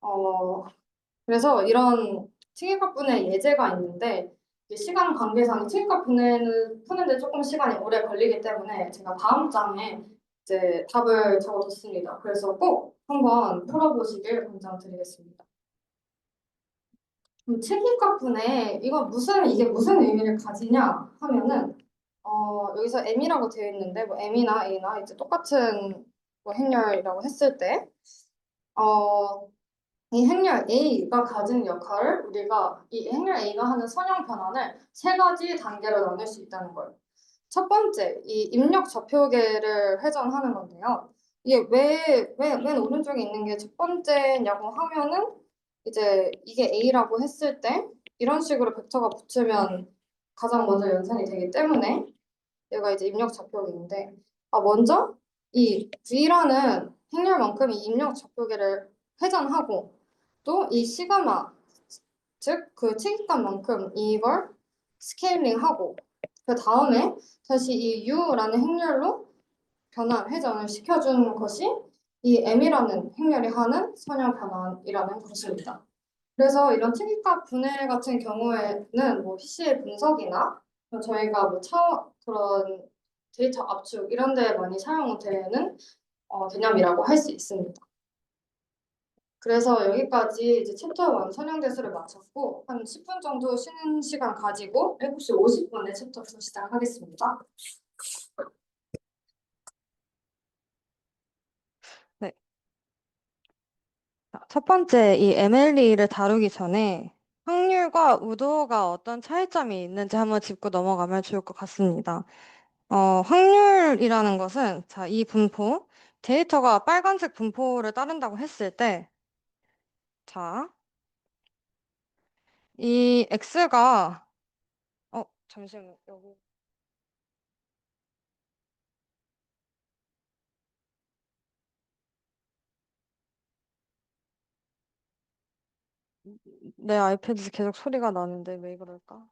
어, 그래서 이런 특이값분해 예제가 있는데 이제 시간 관계상 특이값 분해는 푸는데 조금 시간이 오래 걸리기 때문에 제가 다음 장에 이제 답을 적어뒀습니다. 그래서 꼭 한번 풀어보시길 권장드리겠습니다. 특이값분해 이게 무슨 의미를 가지냐 하면은 여기서 M이라고 되어 있는데 뭐 M이나 A나 이제 똑같은 뭐 행렬이라고 했을 때 어, 이 행렬 A가 가진 역할을 우리가 이 행렬 A가 하는 선형 변환을 세 가지 단계로 나눌 수 있다는 거예요. 첫 번째, 이 입력 좌표계를 회전하는 건데요. 이게 왜 맨 오른쪽에 있는 게 첫 번째냐고 하면은 이제 이게 A라고 했을 때 이런 식으로 벡터가 붙으면 가장 먼저 연산이 되기 때문에 얘가 이제 입력 좌표계인데 먼저 이 V라는 행렬만큼 이 입력 좌표계를 회전하고 또 이 시그마 즉 그 특이값만큼 이걸 스케일링하고 그 다음에 다시 이 U라는 행렬로 변환 회전을 시켜주는 것이 이 M이라는 행렬이 하는 선형 변환이라는 것입니다. 그래서 이런 특이값 분해 같은 경우에는 뭐 PC의 분석이나 저희가 뭐 그런 데이터 압축 이런 데 많이 사용되는 개념이라고 할 수 있습니다. 그래서 여기까지 이제 챕터 1 선형대수를 마쳤고 한 10분 정도 쉬는 시간 가지고 7시 50분에 챕터 2 시작하겠습니다. 네. 자, 첫 번째, 이 MLE를 다루기 전에 확률과 우도가 어떤 차이점이 있는지 한번 짚고 넘어가면 좋을 것 같습니다. 확률이라는 것은, 자, 이 분포, 데이터가 빨간색 분포를 따른다고 했을 때, 자, 이 X가, 잠시만요. 여기. 내 아이패드에서 계속 소리가 나는데 왜 그럴까?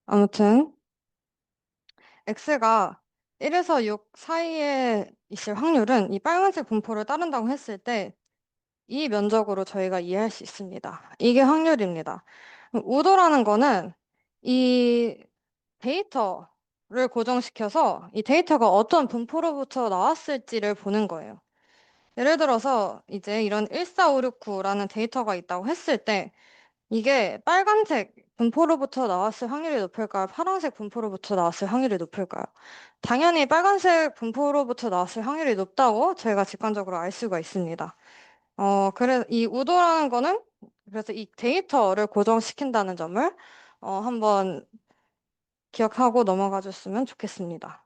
아무튼, X가 1에서 6 사이에 있을 확률은 이 빨간색 분포를 따른다고 했을 때 이 면적으로 저희가 이해할 수 있습니다. 이게 확률입니다. 우도라는 거는 이 데이터를 고정시켜서 이 데이터가 어떤 분포로부터 나왔을지를 보는 거예요. 예를 들어서 이제 이런 14569라는 데이터가 있다고 했을 때 이게 빨간색 분포로부터 나왔을 확률이 높을까요? 파란색 분포로부터 나왔을 확률이 높을까요? 당연히 빨간색 분포로부터 나왔을 확률이 높다고 저희가 직관적으로 알 수가 있습니다. 그래, 이 우도라는 거는 그래서 이 데이터를 고정시킨다는 점을 한번 기억하고 넘어가 줬으면 좋겠습니다.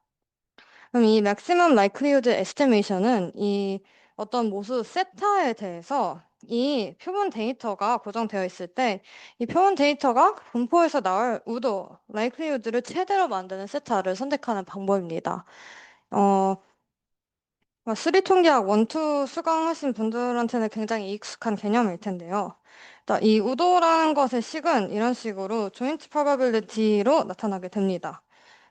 그럼 이 maximum likelihood estimation은 이 어떤 모수 세타에 대해서 이 표본 데이터가 고정되어 있을 때 이 표본 데이터가 분포에서 나올 우도, likelihood를 최대로 만드는 세타를 선택하는 방법입니다. 수리 통계학 원투 수강하신 분들한테는 굉장히 익숙한 개념일 텐데요. 일단 이 우도라는 것의 식은 이런 식으로 joint probability로 나타나게 됩니다.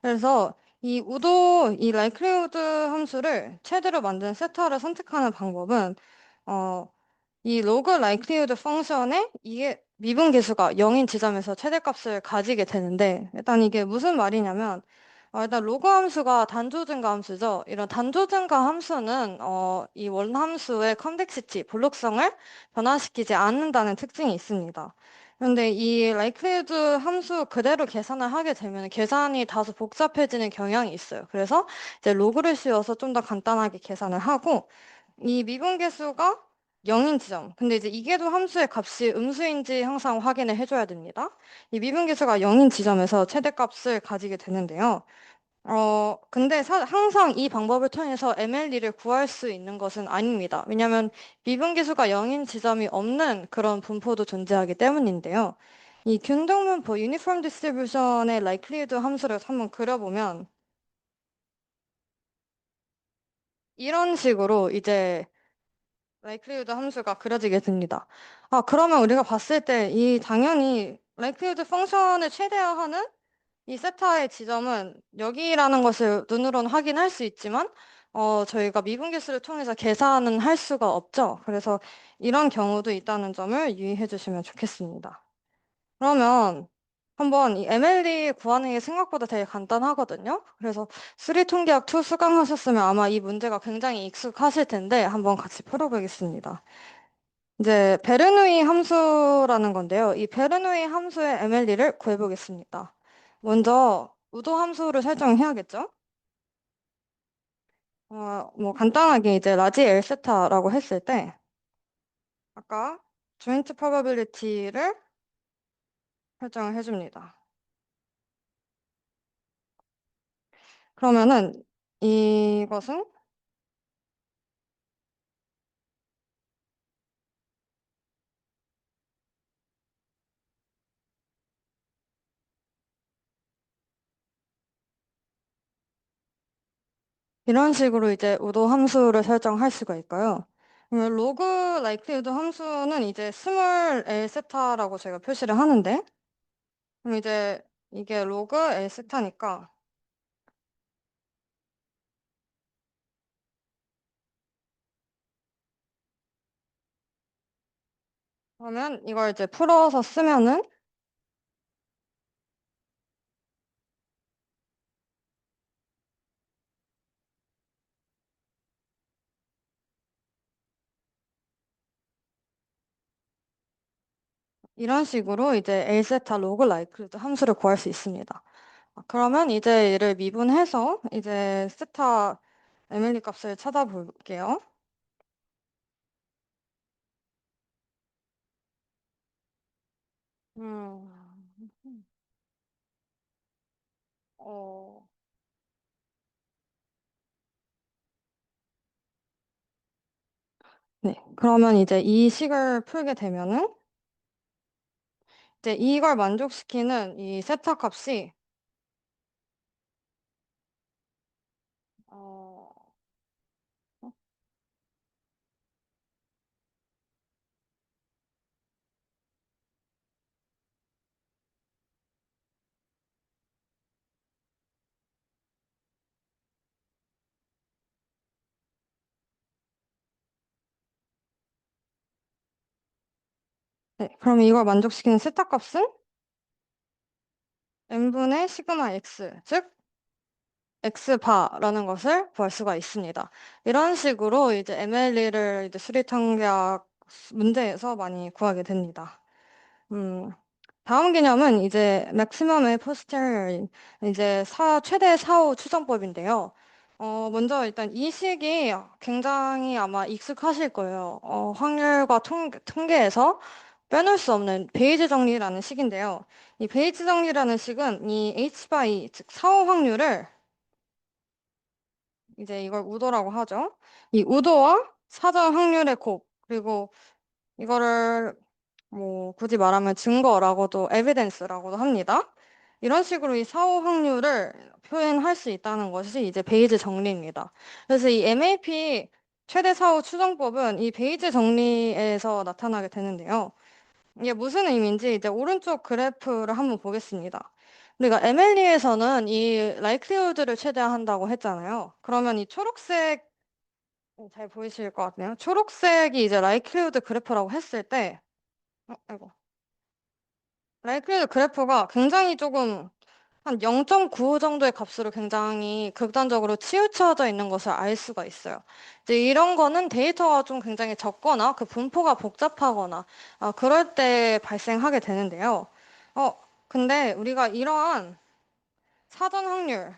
그래서 이 우도, 이 likelihood 함수를 최대로 만든 세타를 선택하는 방법은 어, 이 로그 라이클리후드 펑션에 이게 미분계수가 0인 지점에서 최대값을 가지게 되는데 일단 이게 무슨 말이냐면 일단 로그 함수가 단조 증가 함수죠. 이런 단조 증가 함수는 이 원함수의 컨벡시티, 볼록성을 변화시키지 않는다는 특징이 있습니다. 그런데 이 라이클리후드 함수 그대로 계산을 하게 되면 계산이 다소 복잡해지는 경향이 있어요. 그래서 이제 로그를 씌워서 좀 더 간단하게 계산을 하고 이 미분계수가 0인 지점. 근데 이제 이계도 함수의 값이 음수인지 항상 확인을 해줘야 됩니다. 이 미분계수가 0인 지점에서 최대값을 가지게 되는데요. 근데 항상 이 방법을 통해서 MLE를 구할 수 있는 것은 아닙니다. 왜냐하면 미분계수가 0인 지점이 없는 그런 분포도 존재하기 때문인데요. 이 균등분포 Uniform Distribution의 likelihood 함수를 한번 그려보면 이런 식으로 이제 라이클리후드 함수가 그려지게 됩니다. 아, 그러면 우리가 봤을 때 이 당연히 라이클리후드 펑션을 최대화하는 이 세타의 지점은 여기라는 것을 눈으로는 확인할 수 있지만 저희가 미분계수를 통해서 계산은 할 수가 없죠. 그래서 이런 경우도 있다는 점을 유의해 주시면 좋겠습니다. 그러면 한번 이 MLE 구하는 게 생각보다 되게 간단하거든요. 그래서 수리 통계학 2 수강하셨으면 아마 이 문제가 굉장히 익숙하실 텐데 한번 같이 풀어보겠습니다. 이제 베르누이 함수라는 건데요. 이 베르누이 함수의 MLE를 구해보겠습니다. 먼저 우도 함수를 설정해야겠죠? 뭐 간단하게 이제 라지 L 세타라고 했을 때 아까 조인트 프로바빌리티를 설정을 해줍니다. 그러면은 이것은 이런 식으로 이제 우도 함수를 설정할 수가 있고요. 그러면 로그 라이크리후드 함수는 이제 스몰 L 세타라고 제가 표시를 하는데 그럼 이제 이게 로그 L 세타니까 그러면 이걸 이제 풀어서 쓰면은 이런 식으로 이제 L 세타 로그 라이크리후드 함수를 구할 수 있습니다. 그러면 이제 얘를 미분해서 이제 세타 에밀리 값을 찾아볼게요. 음, 어, 네. 그러면 이제 이 식을 풀게 되면은 이제 이걸 만족시키는 이 세타 값이 어, 네. 그럼 이걸 만족시키는 세타 값은 n분의 시그마 x, 즉 x바라는 것을 구할 수가 있습니다. 이런 식으로 이제 MLE를 이제 수리통계학 문제에서 많이 구하게 됩니다. 음, 다음 개념은 이제 maximum의 posterior, 이제 최대 사후 추정법인데요. 먼저 일단 이 식이 굉장히 아마 익숙하실 거예요. 확률과 통계에서 빼놓을 수 없는 베이지 정리라는 식인데요. 이 베이지 정리라는 식은 이 H by, 즉 사후 확률을 이제 이걸 우도라고 하죠. 이 우도와 사전 확률의 곱, 그리고 이거를 뭐 굳이 말하면 증거라고도 에비던스라고도 합니다. 이런 식으로 이 사후 확률을 표현할 수 있다는 것이 이제 베이즈 정리입니다. 그래서 이 MAP 최대 사후 추정법은 이 베이즈 정리에서 나타나게 되는데요. 이게 무슨 의미인지 이제 오른쪽 그래프를 한번 보겠습니다. 우리가 MLE에서는 이 라이클리후드를 최대화한다고 했잖아요. 그러면 이 초록색 잘 보이실 것 같네요. 초록색이 이제 라이클리후드 그래프라고 했을 때 아이고. 라이클리드 그래프가 굉장히 조금 한 0.95 정도의 값으로 굉장히 극단적으로 치우쳐져 있는 것을 알 수가 있어요. 이제 이런 거는 데이터가 좀 굉장히 적거나 그 분포가 복잡하거나 그럴 때 발생하게 되는데요. 어, 근데 우리가 이러한 사전 확률,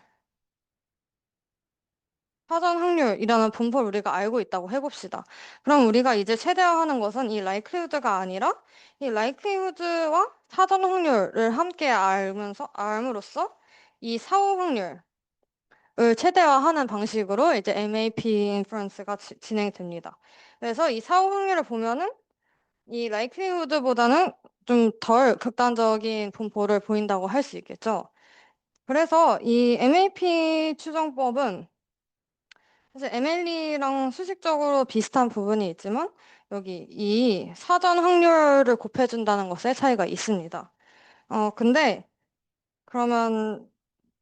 사전 확률이라는 분포를 우리가 알고 있다고 해봅시다. 그럼 우리가 이제 최대화하는 것은 이 라이클리후드가 아니라 이 라이클리후드와 사전 확률을 함께 알므로써 이 사후 확률을 최대화하는 방식으로 이제 MAP 인퍼런스가 진행이 됩니다. 그래서 이 사후 확률을 보면은 이 라이클리후드보다는 좀 덜 극단적인 분포를 보인다고 할 수 있겠죠. 그래서 이 MAP 추정법은 사실 MLE랑 수식적으로 비슷한 부분이 있지만 여기 이 사전 확률을 곱해준다는 것에 차이가 있습니다. 근데 그러면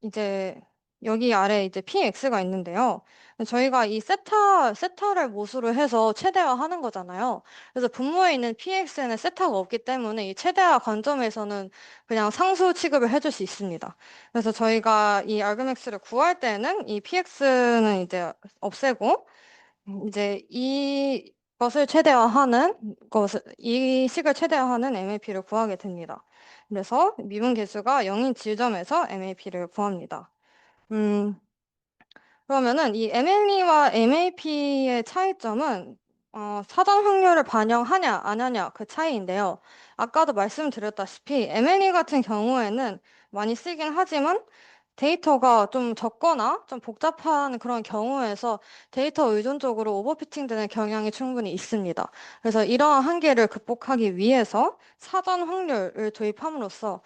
이제 여기 아래 이제 PX가 있는데요. 저희가 이 세타를 모수로 해서 최대화하는 거잖아요. 그래서 분모에 있는 PX에는 세타가 없기 때문에 이 최대화 관점에서는 그냥 상수 취급을 해줄 수 있습니다. 그래서 저희가 이 argmax를 구할 때는 이 PX는 이제 없애고 이제 이 식을 최대화하는 MAP를 구하게 됩니다. 그래서 미분 계수가 0인 지점에서 MAP를 구합니다. 음, 그러면은 이 MLE와 MAP의 차이점은 사전 확률을 반영하냐 안 하냐 그 차이인데요. 아까도 말씀드렸다시피 MLE 같은 경우에는 많이 쓰긴 하지만 데이터가 좀 적거나 좀 복잡한 그런 경우에서 데이터 의존적으로 오버피팅되는 경향이 충분히 있습니다. 그래서 이러한 한계를 극복하기 위해서 사전 확률을 도입함으로써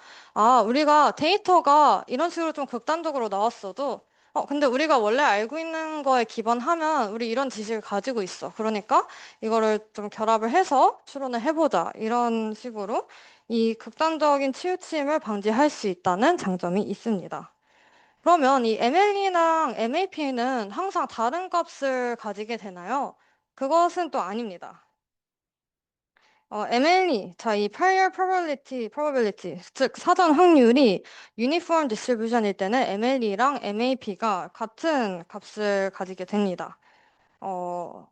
우리가 데이터가 이런 식으로 좀 극단적으로 나왔어도 근데 우리가 원래 알고 있는 거에 기반하면 우리 이런 지식을 가지고 있어. 그러니까 이거를 좀 결합을 해서 추론을 해보자. 이런 식으로 이 극단적인 치우침을 방지할 수 있다는 장점이 있습니다. 그러면 이 MLE랑 MAP는 항상 다른 값을 가지게 되나요? 그것은 또 아닙니다. MLE, 자, 이 prior probability, 즉 사전 확률이 uniform distribution일 때는 MLE랑 MAP가 같은 값을 가지게 됩니다. 어,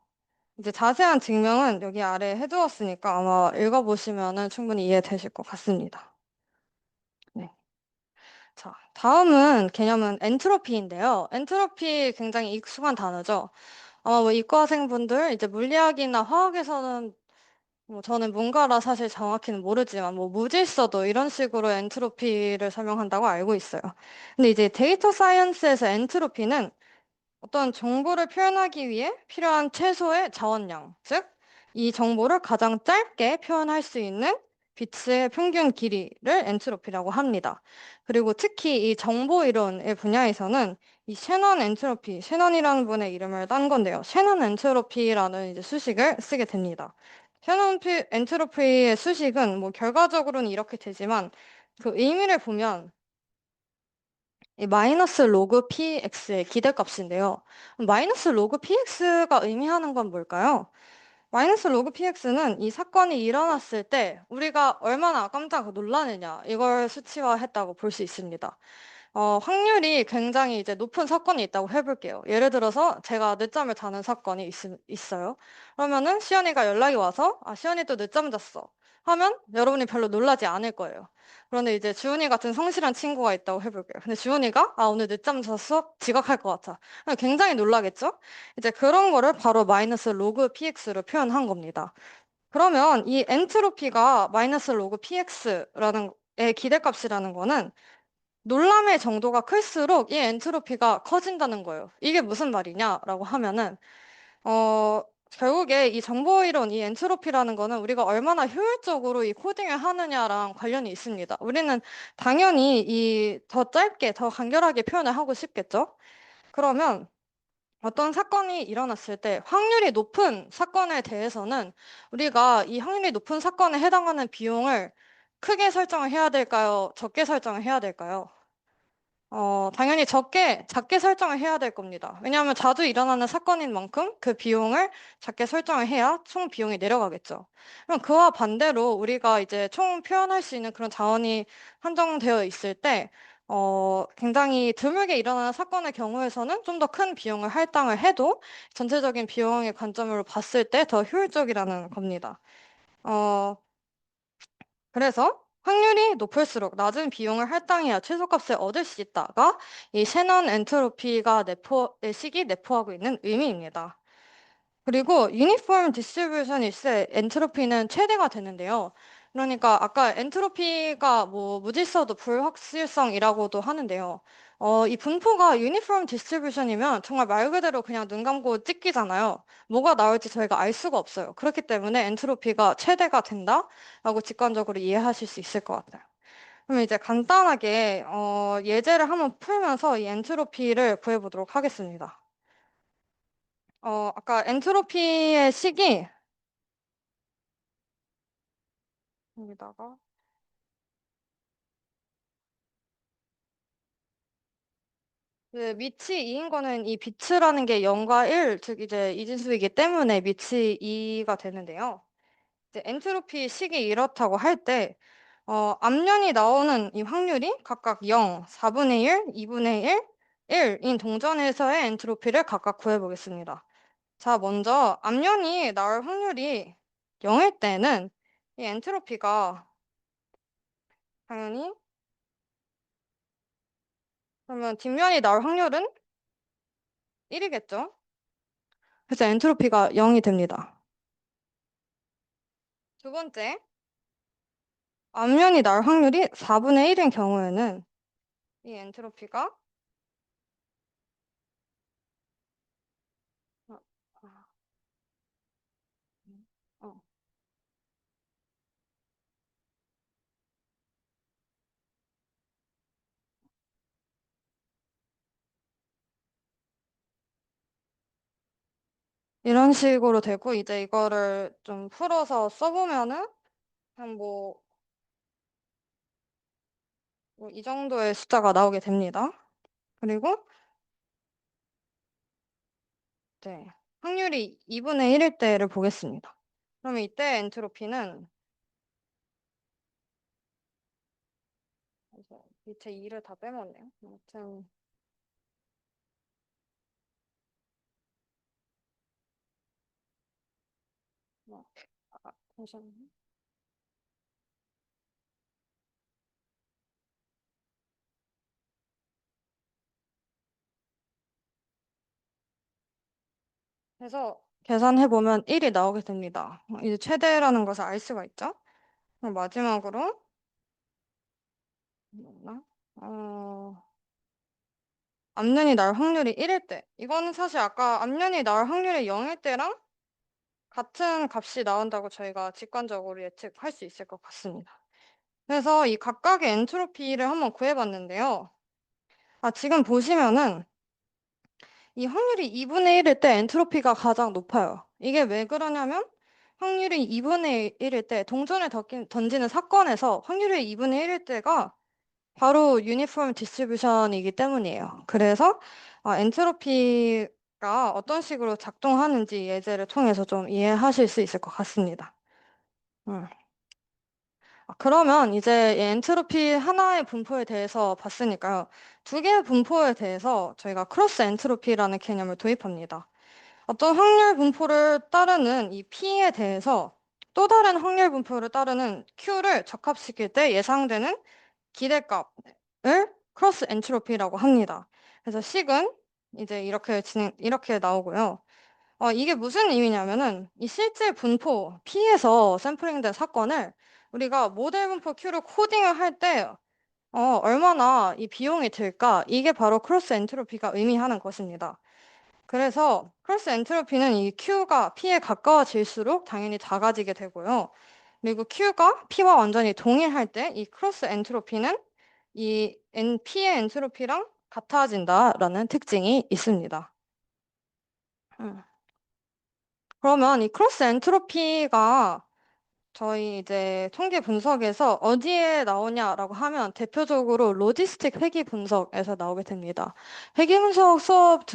이제 자세한 증명은 여기 아래 해두었으니까 아마 읽어보시면은 충분히 이해되실 것 같습니다. 네. 자, 다음은 개념은 엔트로피인데요. 엔트로피 굉장히 익숙한 단어죠. 아마 뭐 이과생분들 이제 물리학이나 화학에서는 뭐 저는 문과라 사실 정확히는 모르지만 뭐 무질서도 이런 식으로 엔트로피를 설명한다고 알고 있어요. 근데 이제 데이터 사이언스에서 엔트로피는 어떤 정보를 표현하기 위해 필요한 최소의 자원량, 즉, 이 정보를 가장 짧게 표현할 수 있는 비트의 평균 길이를 엔트로피라고 합니다. 그리고 특히 이 정보 이론의 분야에서는 이 셰넌이라는 분의 이름을 딴 건데요. 셰넌 엔트로피라는 이제 수식을 쓰게 됩니다. 엔트로피의 수식은 뭐 결과적으로는 이렇게 되지만 그 의미를 보면 이 마이너스 로그 px의 기대값인데요. 마이너스 로그 px가 의미하는 건 뭘까요? 마이너스 로그 px는 이 사건이 일어났을 때 우리가 얼마나 깜짝 놀라느냐 이걸 수치화했다고 볼 수 있습니다. 확률이 굉장히 이제 높은 사건이 있다고 해볼게요. 예를 들어서 제가 늦잠을 자는 사건이 있어요. 그러면은 시연이가 연락이 와서 시연이 또 늦잠 잤어 하면 여러분이 별로 놀라지 않을 거예요. 그런데 이제 주은이 같은 성실한 친구가 있다고 해볼게요. 근데 주은이가 오늘 늦잠 잤어? 지각할 것 같아. 그럼 굉장히 놀라겠죠? 이제 그런 거를 바로 마이너스 로그 px로 표현한 겁니다. 그러면 이 엔트로피가 마이너스 로그 px라는 의 기대값이라는 거는 놀람의 정도가 클수록 이 엔트로피가 커진다는 거예요. 이게 무슨 말이냐라고 하면은 어, 결국에 이 정보이론, 이 엔트로피라는 거는 우리가 얼마나 효율적으로 이 코딩을 하느냐랑 관련이 있습니다. 우리는 당연히 이 더 짧게, 더 간결하게 표현을 하고 싶겠죠? 그러면 어떤 사건이 일어났을 때 확률이 높은 사건에 대해서는 우리가 이 확률이 높은 사건에 해당하는 비용을 크게 설정을 해야 될까요? 적게 설정을 해야 될까요? 당연히 작게 설정을 해야 될 겁니다. 왜냐하면 자주 일어나는 사건인 만큼 그 비용을 작게 설정을 해야 총 비용이 내려가겠죠. 그럼 그와 반대로 우리가 이제 총 표현할 수 있는 그런 자원이 한정되어 있을 때, 굉장히 드물게 일어나는 사건의 경우에서는 좀 더 큰 비용을 할당을 해도 전체적인 비용의 관점으로 봤을 때 더 효율적이라는 겁니다. 어, 그래서 확률이 높을수록 낮은 비용을 할당해야 최소값을 얻을 수 있다가 이 셰넌 엔트로피가 의 식이 내포하고 있는 의미입니다. 그리고 유니폼 디스트리뷰션일세 엔트로피는 최대가 되는데요. 그러니까 아까 엔트로피가 뭐 무질서도 불확실성이라고도 하는데요. 이 분포가 유니폼 디스트리뷰션이면 정말 말 그대로 그냥 눈 감고 찍기잖아요. 뭐가 나올지 저희가 알 수가 없어요. 그렇기 때문에 엔트로피가 최대가 된다라고 직관적으로 이해하실 수 있을 것 같아요. 그럼 이제 간단하게 예제를 한번 풀면서 이 엔트로피를 구해보도록 하겠습니다. 아까 엔트로피의 식이 여기다가 그 밑이 2인 거는 이 비트라는 게 0과 1, 즉 이제 이진수이기 때문에 밑이 2가 되는데요. 이제 엔트로피 식이 이렇다고 할 때, 앞면이 나오는 이 확률이 각각 0, 4분의 1, 2분의 1, 1인 동전에서의 엔트로피를 각각 구해보겠습니다. 자, 먼저 앞면이 나올 확률이 0일 때는 이 엔트로피가 당연히 그러면 뒷면이 나올 확률은 1이겠죠? 그래서 엔트로피가 0이 됩니다. 두 번째, 앞면이 나올 확률이 4분의 1인 경우에는 이 엔트로피가 어, 어, 이런 식으로 되고 이제 이거를 좀 풀어서 써보면은 한 이 정도의 숫자가 나오게 됩니다. 그리고 네, 확률이 2분의 1일 때를 보겠습니다. 그러면 이때 엔트로피는 이제 밑에 2를 다 빼먹네요. 아무튼 뭐, 잠시만요. 그래서 계산해보면 1이 나오게 됩니다. 이제 최대라는 것을 알 수가 있죠. 그럼 마지막으로 뭐였나? 앞면이 나올 확률이 1일 때. 이거는 사실 아까 앞면이 나올 확률이 0일 때랑 같은 값이 나온다고 저희가 직관적으로 예측할 수 있을 것 같습니다. 그래서 이 각각의 엔트로피를 한번 구해봤는데요. 지금 보시면은 이 확률이 2분의 1일 때 엔트로피가 가장 높아요. 이게 왜 그러냐면 확률이 2분의 1일 때 동전을 던지는 사건에서 확률이 2분의 1일 때가 바로 유니폼 디스트리뷰션이기 때문이에요. 그래서 엔트로피가 어떤 식으로 작동하는지 예제를 통해서 좀 이해하실 수 있을 것 같습니다. 음. 그러면 이제 이 엔트로피 하나의 분포에 대해서 봤으니까요. 두 개의 분포에 대해서 저희가 크로스 엔트로피라는 개념을 도입합니다. 어떤 확률 분포를 따르는 이 P에 대해서 또 다른 확률 분포를 따르는 Q를 적합시킬 때 예상되는 기대값을 크로스 엔트로피라고 합니다. 그래서 식은 이제 이렇게 나오고요. 이게 무슨 의미냐면은 이 실제 분포 P에서 샘플링된 사건을 우리가 모델 분포 Q로 코딩을 할 때 얼마나 이 비용이 들까? 이게 바로 크로스 엔트로피가 의미하는 것입니다. 그래서 크로스 엔트로피는 이 Q가 P에 가까워질수록 당연히 작아지게 되고요. 그리고 Q가 P와 완전히 동일할 때 이 크로스 엔트로피는 P의 엔트로피랑 같아진다라는 특징이 있습니다. 음. 그러면 이 크로스 엔트로피가 저희 이제 통계 분석에서 어디에 나오냐라고 하면 대표적으로 로지스틱 회귀 분석에서 나오게 됩니다. 회귀 분석 수업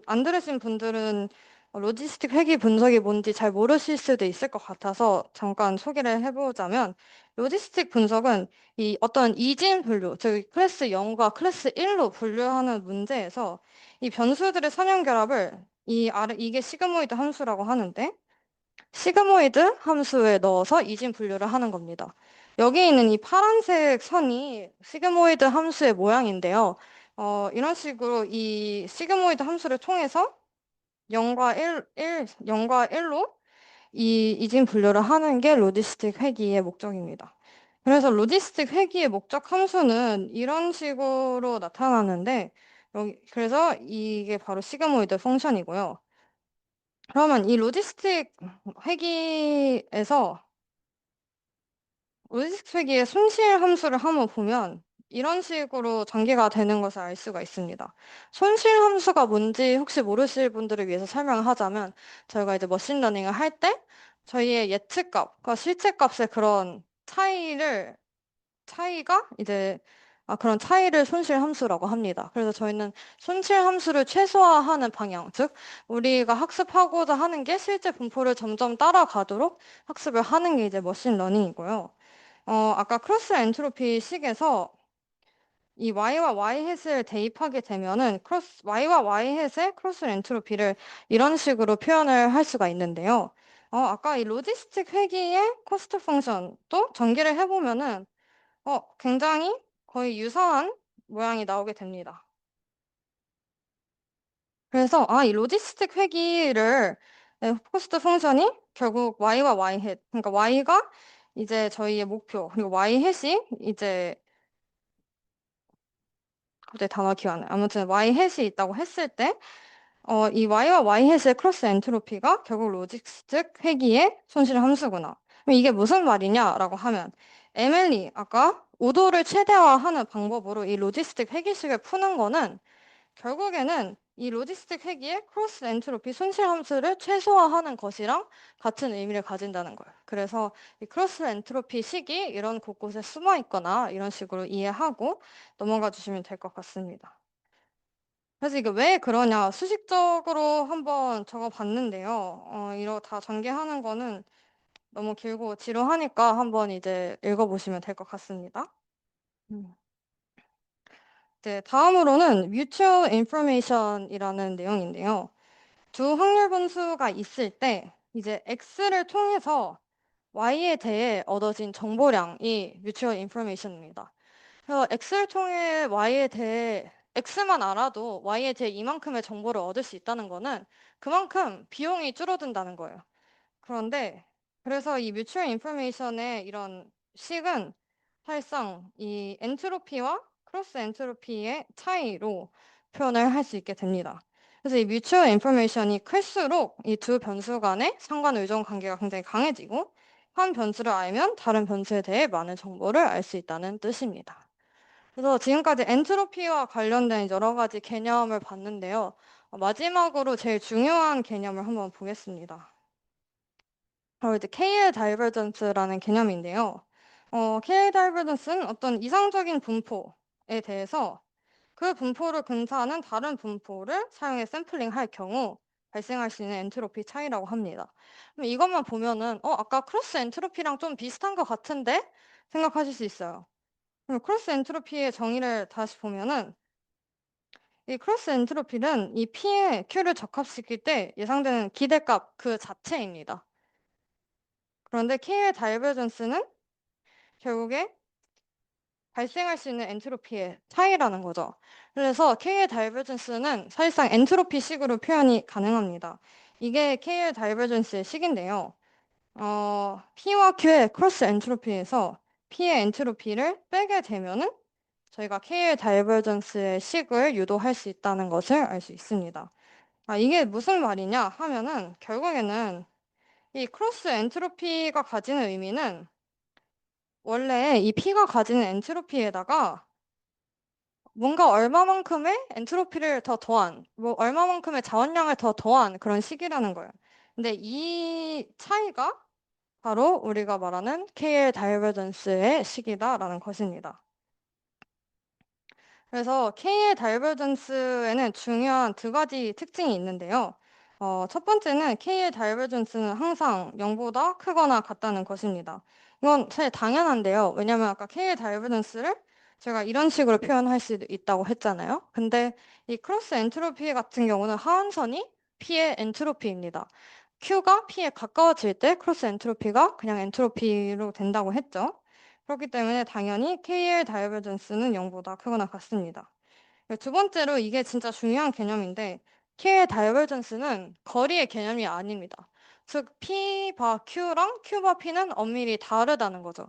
안 들으신 분들은 로지스틱 회귀 분석이 뭔지 잘 모르실 수도 있을 것 같아서 잠깐 소개를 해보자면 로지스틱 분석은 이 어떤 이진 분류, 즉 클래스 0과 클래스 1로 분류하는 문제에서 이 변수들의 선형 결합을 이게 시그모이드 함수라고 하는데 시그모이드 함수에 넣어서 이진 분류를 하는 겁니다. 여기 있는 이 파란색 선이 시그모이드 함수의 모양인데요. 이런 식으로 이 시그모이드 함수를 통해서 0과 1로 이 이진 분류를 하는 게 로지스틱 회귀의 목적입니다. 그래서 로지스틱 회귀의 목적 함수는 이런 식으로 나타나는데 그래서 이게 바로 시그모이드 펑션이고요. 그러면 이 회귀의 손실 함수를 한번 보면 이런 식으로 전개가 되는 것을 알 수가 있습니다. 손실함수가 뭔지 혹시 모르실 분들을 위해서 설명을 하자면 저희가 이제 머신러닝을 할 때 저희의 예측값과 실제값의 그런 차이가 이제 그런 차이를 손실함수라고 합니다. 그래서 저희는 손실함수를 최소화하는 방향, 즉 우리가 학습하고자 하는 게 실제 분포를 점점 따라가도록 학습을 하는 게 이제 머신러닝이고요. 아까 크로스 엔트로피 식에서 이 y와 y햇을 대입하게 되면은 y와 y햇의 크로스 엔트로피를 이런 식으로 표현을 할 수가 있는데요. 아까 이 로지스틱 회귀의 코스트 펑션도 전개를 해보면은 굉장히 거의 유사한 모양이 나오게 됩니다. 그래서 이 로지스틱 회귀를 코스트 펑션이 결국 y와 y햇, 그러니까 y가 이제 저희의 목표, 그리고 y햇이 이제 갑자기 단어 기억 안 나요. 아무튼 y햇이 있다고 했을 때 이 y와 y햇의 크로스 엔트로피가 결국 로지스틱 회귀의 손실 함수구나. 그럼 이게 무슨 말이냐라고 하면 에밀리 아까 오도를 최대화하는 방법으로 이 로지스틱 회귀식을 푸는 거는 결국에는 이 로지스틱 회귀의 크로스 엔트로피 손실 함수를 최소화하는 것이랑 같은 의미를 가진다는 거예요. 그래서 이 크로스 엔트로피 식이 이런 곳곳에 숨어 있거나 이런 식으로 이해하고 넘어가 주시면 될 것 같습니다. 그래서 이게 왜 그러냐 수식적으로 한번 적어봤는데요. 이거 다 전개하는 거는 너무 길고 지루하니까 한번 이제 읽어보시면 될 것 같습니다. 음. 네, 다음으로는 mutual information이라는 내용인데요. 두 확률 분수가 있을 때 이제 x를 통해서 y에 대해 얻어진 정보량이 mutual information입니다. 그래서 x를 통해 y에 대해 x만 알아도 y에 대해 이만큼의 정보를 얻을 수 있다는 거는 그만큼 비용이 줄어든다는 거예요. 그런데 그래서 이 뮤추얼 인포메이션의 이런 식은 사실상 이 엔트로피와 크로스 엔트로피의 차이로 표현을 할 수 있게 됩니다. 그래서 이 뮤추얼 인포메이션이 클수록 이 두 변수 간의 상관 의존 관계가 굉장히 강해지고 한 변수를 알면 다른 변수에 대해 많은 정보를 알 수 있다는 뜻입니다. 그래서 지금까지 엔트로피와 관련된 여러 가지 개념을 봤는데요. 마지막으로 제일 중요한 개념을 한번 보겠습니다. 바로 이제 KL 다이버전스라는 개념인데요. KL 다이버전스는 어떤 이상적인 분포에 대해서 그 분포를 근사하는 다른 분포를 사용해 샘플링할 경우 발생할 수 있는 엔트로피 차이라고 합니다. 그럼 이것만 보면은 아까 크로스 엔트로피랑 좀 비슷한 것 같은데 생각하실 수 있어요. 그럼 크로스 엔트로피의 정의를 다시 보면은 이 크로스 엔트로피는 이 P에 Q를 적합시킬 때 예상되는 기대값 그 자체입니다. 그런데 K의 다이버전스는 결국에 발생할 수 있는 엔트로피의 차이라는 거죠. 그래서 K의 다이버전스는 사실상 엔트로피식으로 표현이 가능합니다. 이게 K의 다이버전스의 식인데요. P와 Q의 크로스 엔트로피에서 P의 엔트로피를 빼게 되면은 저희가 K의 다이버전스의 식을 유도할 수 있다는 것을 알 수 있습니다. 이게 무슨 말이냐 하면은 결국에는 이 크로스 엔트로피가 가지는 의미는 원래 이 P가 가지는 엔트로피에다가 뭔가 얼마만큼의 엔트로피를 더 더한, 뭐 얼마만큼의 자원량을 더 더한 그런 식이라는 거예요. 근데 이 차이가 바로 우리가 말하는 KL 다이버전스의 식이다라는 것입니다. 그래서 K의 다이버전스에는 중요한 두 가지 특징이 있는데요. 첫 번째는 K의 다이버전스는 항상 0보다 크거나 같다는 것입니다. 이건 사실 당연한데요. 왜냐하면 아까 K의 다이버전스를 제가 이런 식으로 표현할 수 있다고 했잖아요. 근데 이 크로스 엔트로피 같은 경우는 하한선이 P의 엔트로피입니다. Q가 P에 가까워질 때 크로스 엔트로피가 그냥 엔트로피로 된다고 했죠. 그렇기 때문에 당연히 KL 다이버전스는 0보다 크거나 같습니다. 두 번째로 이게 진짜 중요한 개념인데 KL 다이버전스는 거리의 개념이 아닙니다. 즉 P 바 Q랑 Q 바 P는 엄밀히 다르다는 거죠.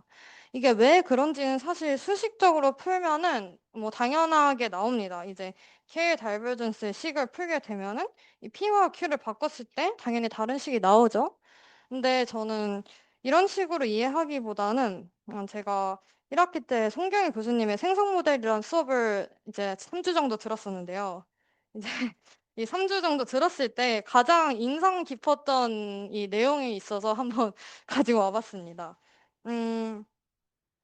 이게 왜 그런지는 사실 수식적으로 풀면은 뭐 당연하게 나옵니다. 이제 KL 다이버전스의 식을 풀게 되면은 이 P와 Q를 바꿨을 때 당연히 다른 식이 나오죠. 근데 저는 이런 식으로 이해하기보다는 제가 1학기 때 송경희 교수님의 생성 모델이라는 수업을 이제 3주 정도 들었었는데요. 이제 이 3주 정도 들었을 때 가장 인상 깊었던 이 내용이 있어서 한번 가지고 와봤습니다.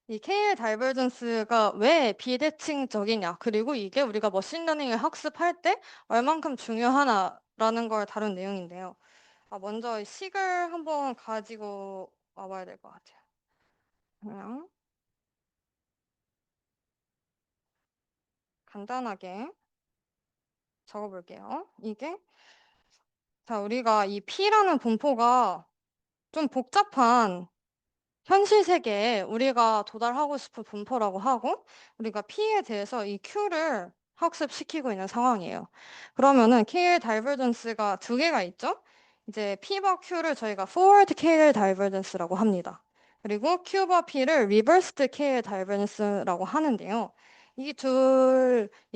이 KL 다이버전스가 왜 비대칭적이냐, 그리고 이게 우리가 머신러닝을 학습할 때 얼만큼 중요하나라는 걸 다룬 내용인데요. 먼저 이 식을 한번 가지고 와봐야 될 것 같아요. 그냥 간단하게 적어볼게요. 자, 우리가 이 P라는 분포가 좀 복잡한 현실 세계에 우리가 도달하고 싶은 분포라고 하고, 우리가 P에 대해서 이 Q를 학습시키고 있는 상황이에요. 그러면은 KL 다이버전스가 두 개가 있죠? 이제 P와 Q를 저희가 forward KL 다이버전스라고 합니다. 그리고 Q와 P를 reversed KL 다이버전스라고 하는데요. 이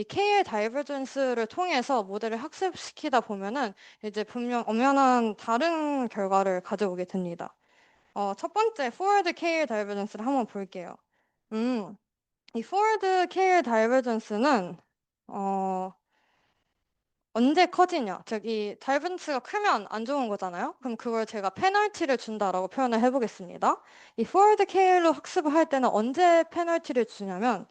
KL 다이버전스를 통해서 모델을 학습시키다 보면은 이제 분명 엄연한 다른 결과를 가져오게 됩니다. 첫 번째 forward KL 다이버전스를 한번 볼게요. 음, 이 forward KL 다이버전스는 언제 커지냐? 즉, 이 다이버전스가 크면 안 좋은 거잖아요. 그럼 그걸 제가 페널티를 준다라고 표현을 해보겠습니다. 이 forward KL로 학습을 할 때는 언제 페널티를 주냐면,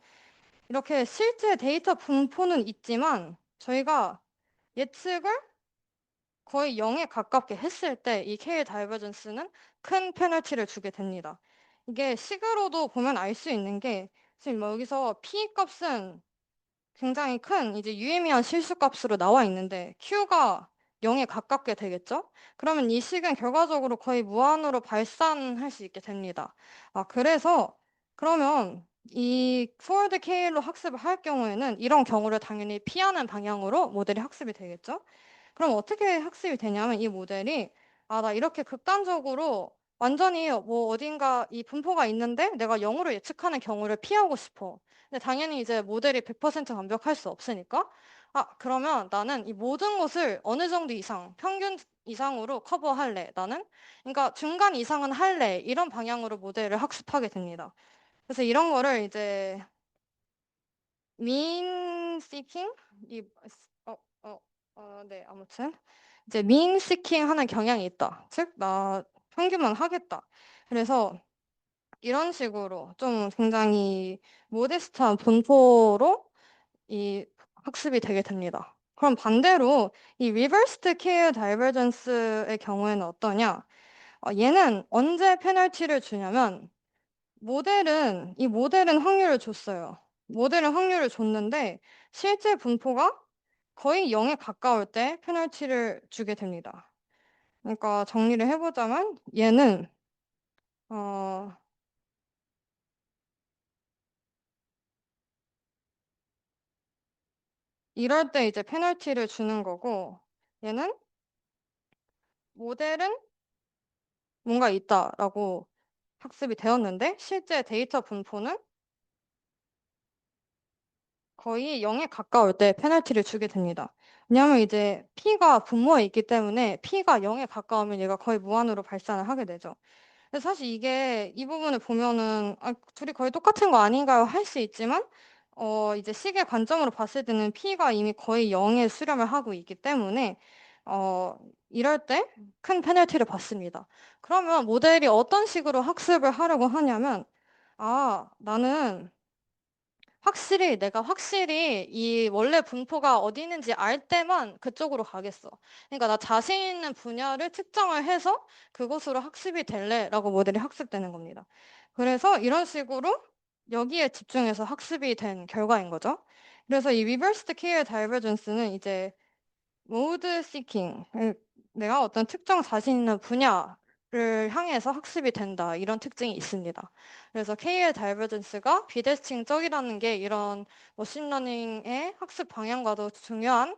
이렇게 실제 데이터 분포는 있지만 저희가 예측을 거의 0에 가깝게 했을 때 이 KL 다이버전스는 큰 페널티를 주게 됩니다. 이게 식으로도 보면 알 수 있는 게, 지금 뭐 여기서 P 값은 굉장히 큰 이제 유의미한 실수값으로 나와 있는데 Q가 0에 가깝게 되겠죠? 그러면 이 식은 결과적으로 거의 무한으로 발산할 수 있게 됩니다. 그래서 그러면 이 forward KL로 학습을 할 경우에는 이런 경우를 당연히 피하는 방향으로 모델이 학습이 되겠죠? 그럼 어떻게 학습이 되냐면 이 모델이 나 이렇게 극단적으로 완전히 뭐 어딘가 이 분포가 있는데 내가 0으로 예측하는 경우를 피하고 싶어. 근데 당연히 이제 모델이 100% 완벽할 수 없으니까 그러면 나는 이 모든 것을 어느 정도 이상, 평균 이상으로 커버할래. 나는 그러니까 중간 이상은 할래. 이런 방향으로 모델을 학습하게 됩니다. 그래서 이런 거를 이제 mean seeking 이 어, 어, 네, 아무튼 이제 mean seeking 하는 경향이 있다. 즉, 나 평균만 하겠다. 그래서 이런 식으로 좀 굉장히 모데스트한 분포로 이 학습이 되게 됩니다. 그럼 반대로 이 reversed care divergence의 경우에는 어떠냐? 얘는 언제 페널티를 주냐면 이 모델은 확률을 줬어요. 모델은 확률을 줬는데 실제 분포가 거의 0에 가까울 때 페널티를 주게 됩니다. 그러니까 정리를 해보자면 얘는 어, 이럴 때 이제 페널티를 주는 거고, 얘는 모델은 뭔가 있다라고 학습이 되었는데 실제 데이터 분포는 거의 0에 가까울 때 페널티를 주게 됩니다. 왜냐하면 이제 P가 분모에 있기 때문에 P가 0에 가까우면 얘가 거의 무한으로 발산을 하게 되죠. 근데 사실 이게 이 부분을 보면은 둘이 거의 똑같은 거 아닌가요? 할 수 있지만 이제 식의 관점으로 봤을 때는 P가 이미 거의 0에 수렴을 하고 있기 때문에 어, 이럴 때 큰 페널티를 받습니다. 그러면 모델이 어떤 식으로 학습을 하려고 하냐면 나는 내가 확실히 이 원래 분포가 어디 있는지 알 때만 그쪽으로 가겠어. 그러니까 나 자신 있는 분야를 특정을 해서 그곳으로 학습이 될래라고 모델이 학습되는 겁니다. 그래서 이런 식으로 여기에 집중해서 학습이 된 결과인 거죠. 그래서 이 reversed KL divergence는 이제 mode seeking, 내가 어떤 특정 자신 있는 분야를 향해서 학습이 된다. 이런 특징이 있습니다. 그래서 KL 다이버전스가 비대칭적이라는 게 이런 머신러닝의 학습 방향과도 중요한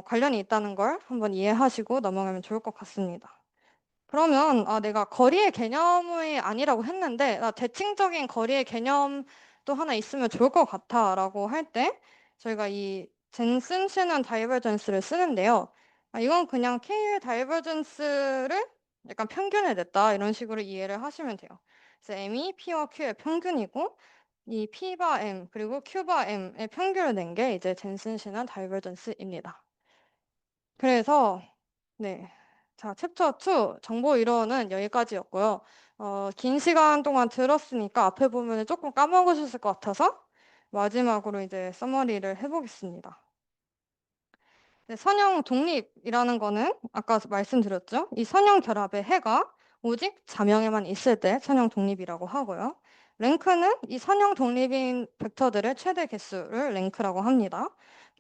관련이 있다는 걸 한번 이해하시고 넘어가면 좋을 것 같습니다. 그러면 내가 거리의 개념이 아니라고 했는데 나 대칭적인 거리의 개념도 하나 있으면 좋을 것 같아라고 할 때 저희가 이 젠슨 셰넌 다이버전스를 쓰는데요. 이건 그냥 KL 다이버전스를 약간 평균을 냈다 이런 식으로 이해를 하시면 돼요. 그래서 M이 P와 Q의 평균이고 이 P바 M 그리고 Q바 M의 평균을 낸 게 이제 젠슨시나 다이버전스입니다. 그래서 네. 자, 챕터 2 정보 이론은 여기까지였고요. 긴 시간 동안 들었으니까 앞에 부분을 조금 까먹으셨을 것 같아서 마지막으로 이제 서머리를 해보겠습니다. 네, 선형 독립이라는 거는 아까 말씀드렸죠. 이 선형 결합의 해가 오직 자명에만 있을 때 선형 독립이라고 하고요. 랭크는 이 선형 독립인 벡터들의 최대 개수를 랭크라고 합니다.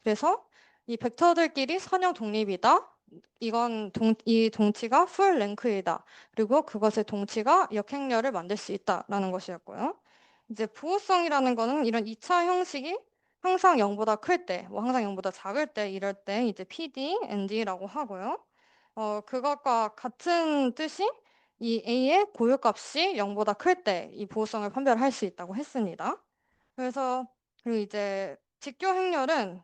그래서 이 벡터들끼리 선형 독립이다. 이 동치가 풀 랭크이다. 그리고 그것의 동치가 역행렬을 만들 수 있다라는 것이었고요. 이제 부호성이라는 거는 이런 2차 형식이 항상 0보다 클 때, 뭐 항상 0보다 작을 때, 이럴 때 이제 PD, ND라고 하고요. 그것과 같은 뜻이 이 A의 고유값이 0보다 클 때 이 보호성을 판별할 수 있다고 했습니다. 그리고 이제 직교 행렬은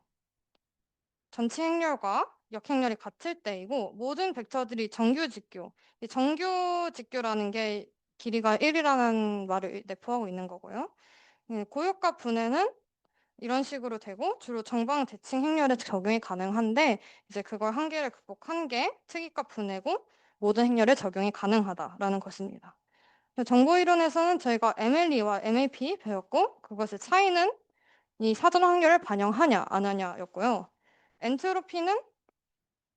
전체 행렬과 역행렬이 같을 때이고 모든 벡터들이 정규 직교. 이 정규 직교라는 게 길이가 1이라는 말을 내포하고 있는 거고요. 고유값 분해는 이런 식으로 되고 주로 정방 대칭 행렬에 적용이 가능한데 이제 그걸 한계를 극복한 게 특이값 분해고 모든 행렬에 적용이 가능하다라는 것입니다. 정보 이론에서는 저희가 MLE와 MAP 배웠고 그것의 차이는 이 사전 확률을 반영하냐 안 하냐였고요. 엔트로피는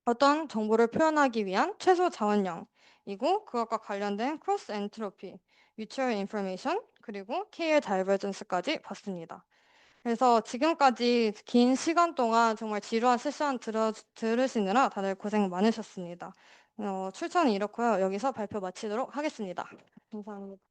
어떤 정보를 표현하기 위한 최소 자원량이고 그것과 관련된 크로스 엔트로피, 뮤추얼 인포메이션 그리고 K의 다이버전스까지 봤습니다. 그래서 지금까지 긴 시간 동안 정말 지루한 세션 들으시느라 다들 고생 많으셨습니다. 출처는 이렇고요. 여기서 발표 마치도록 하겠습니다. 감사합니다.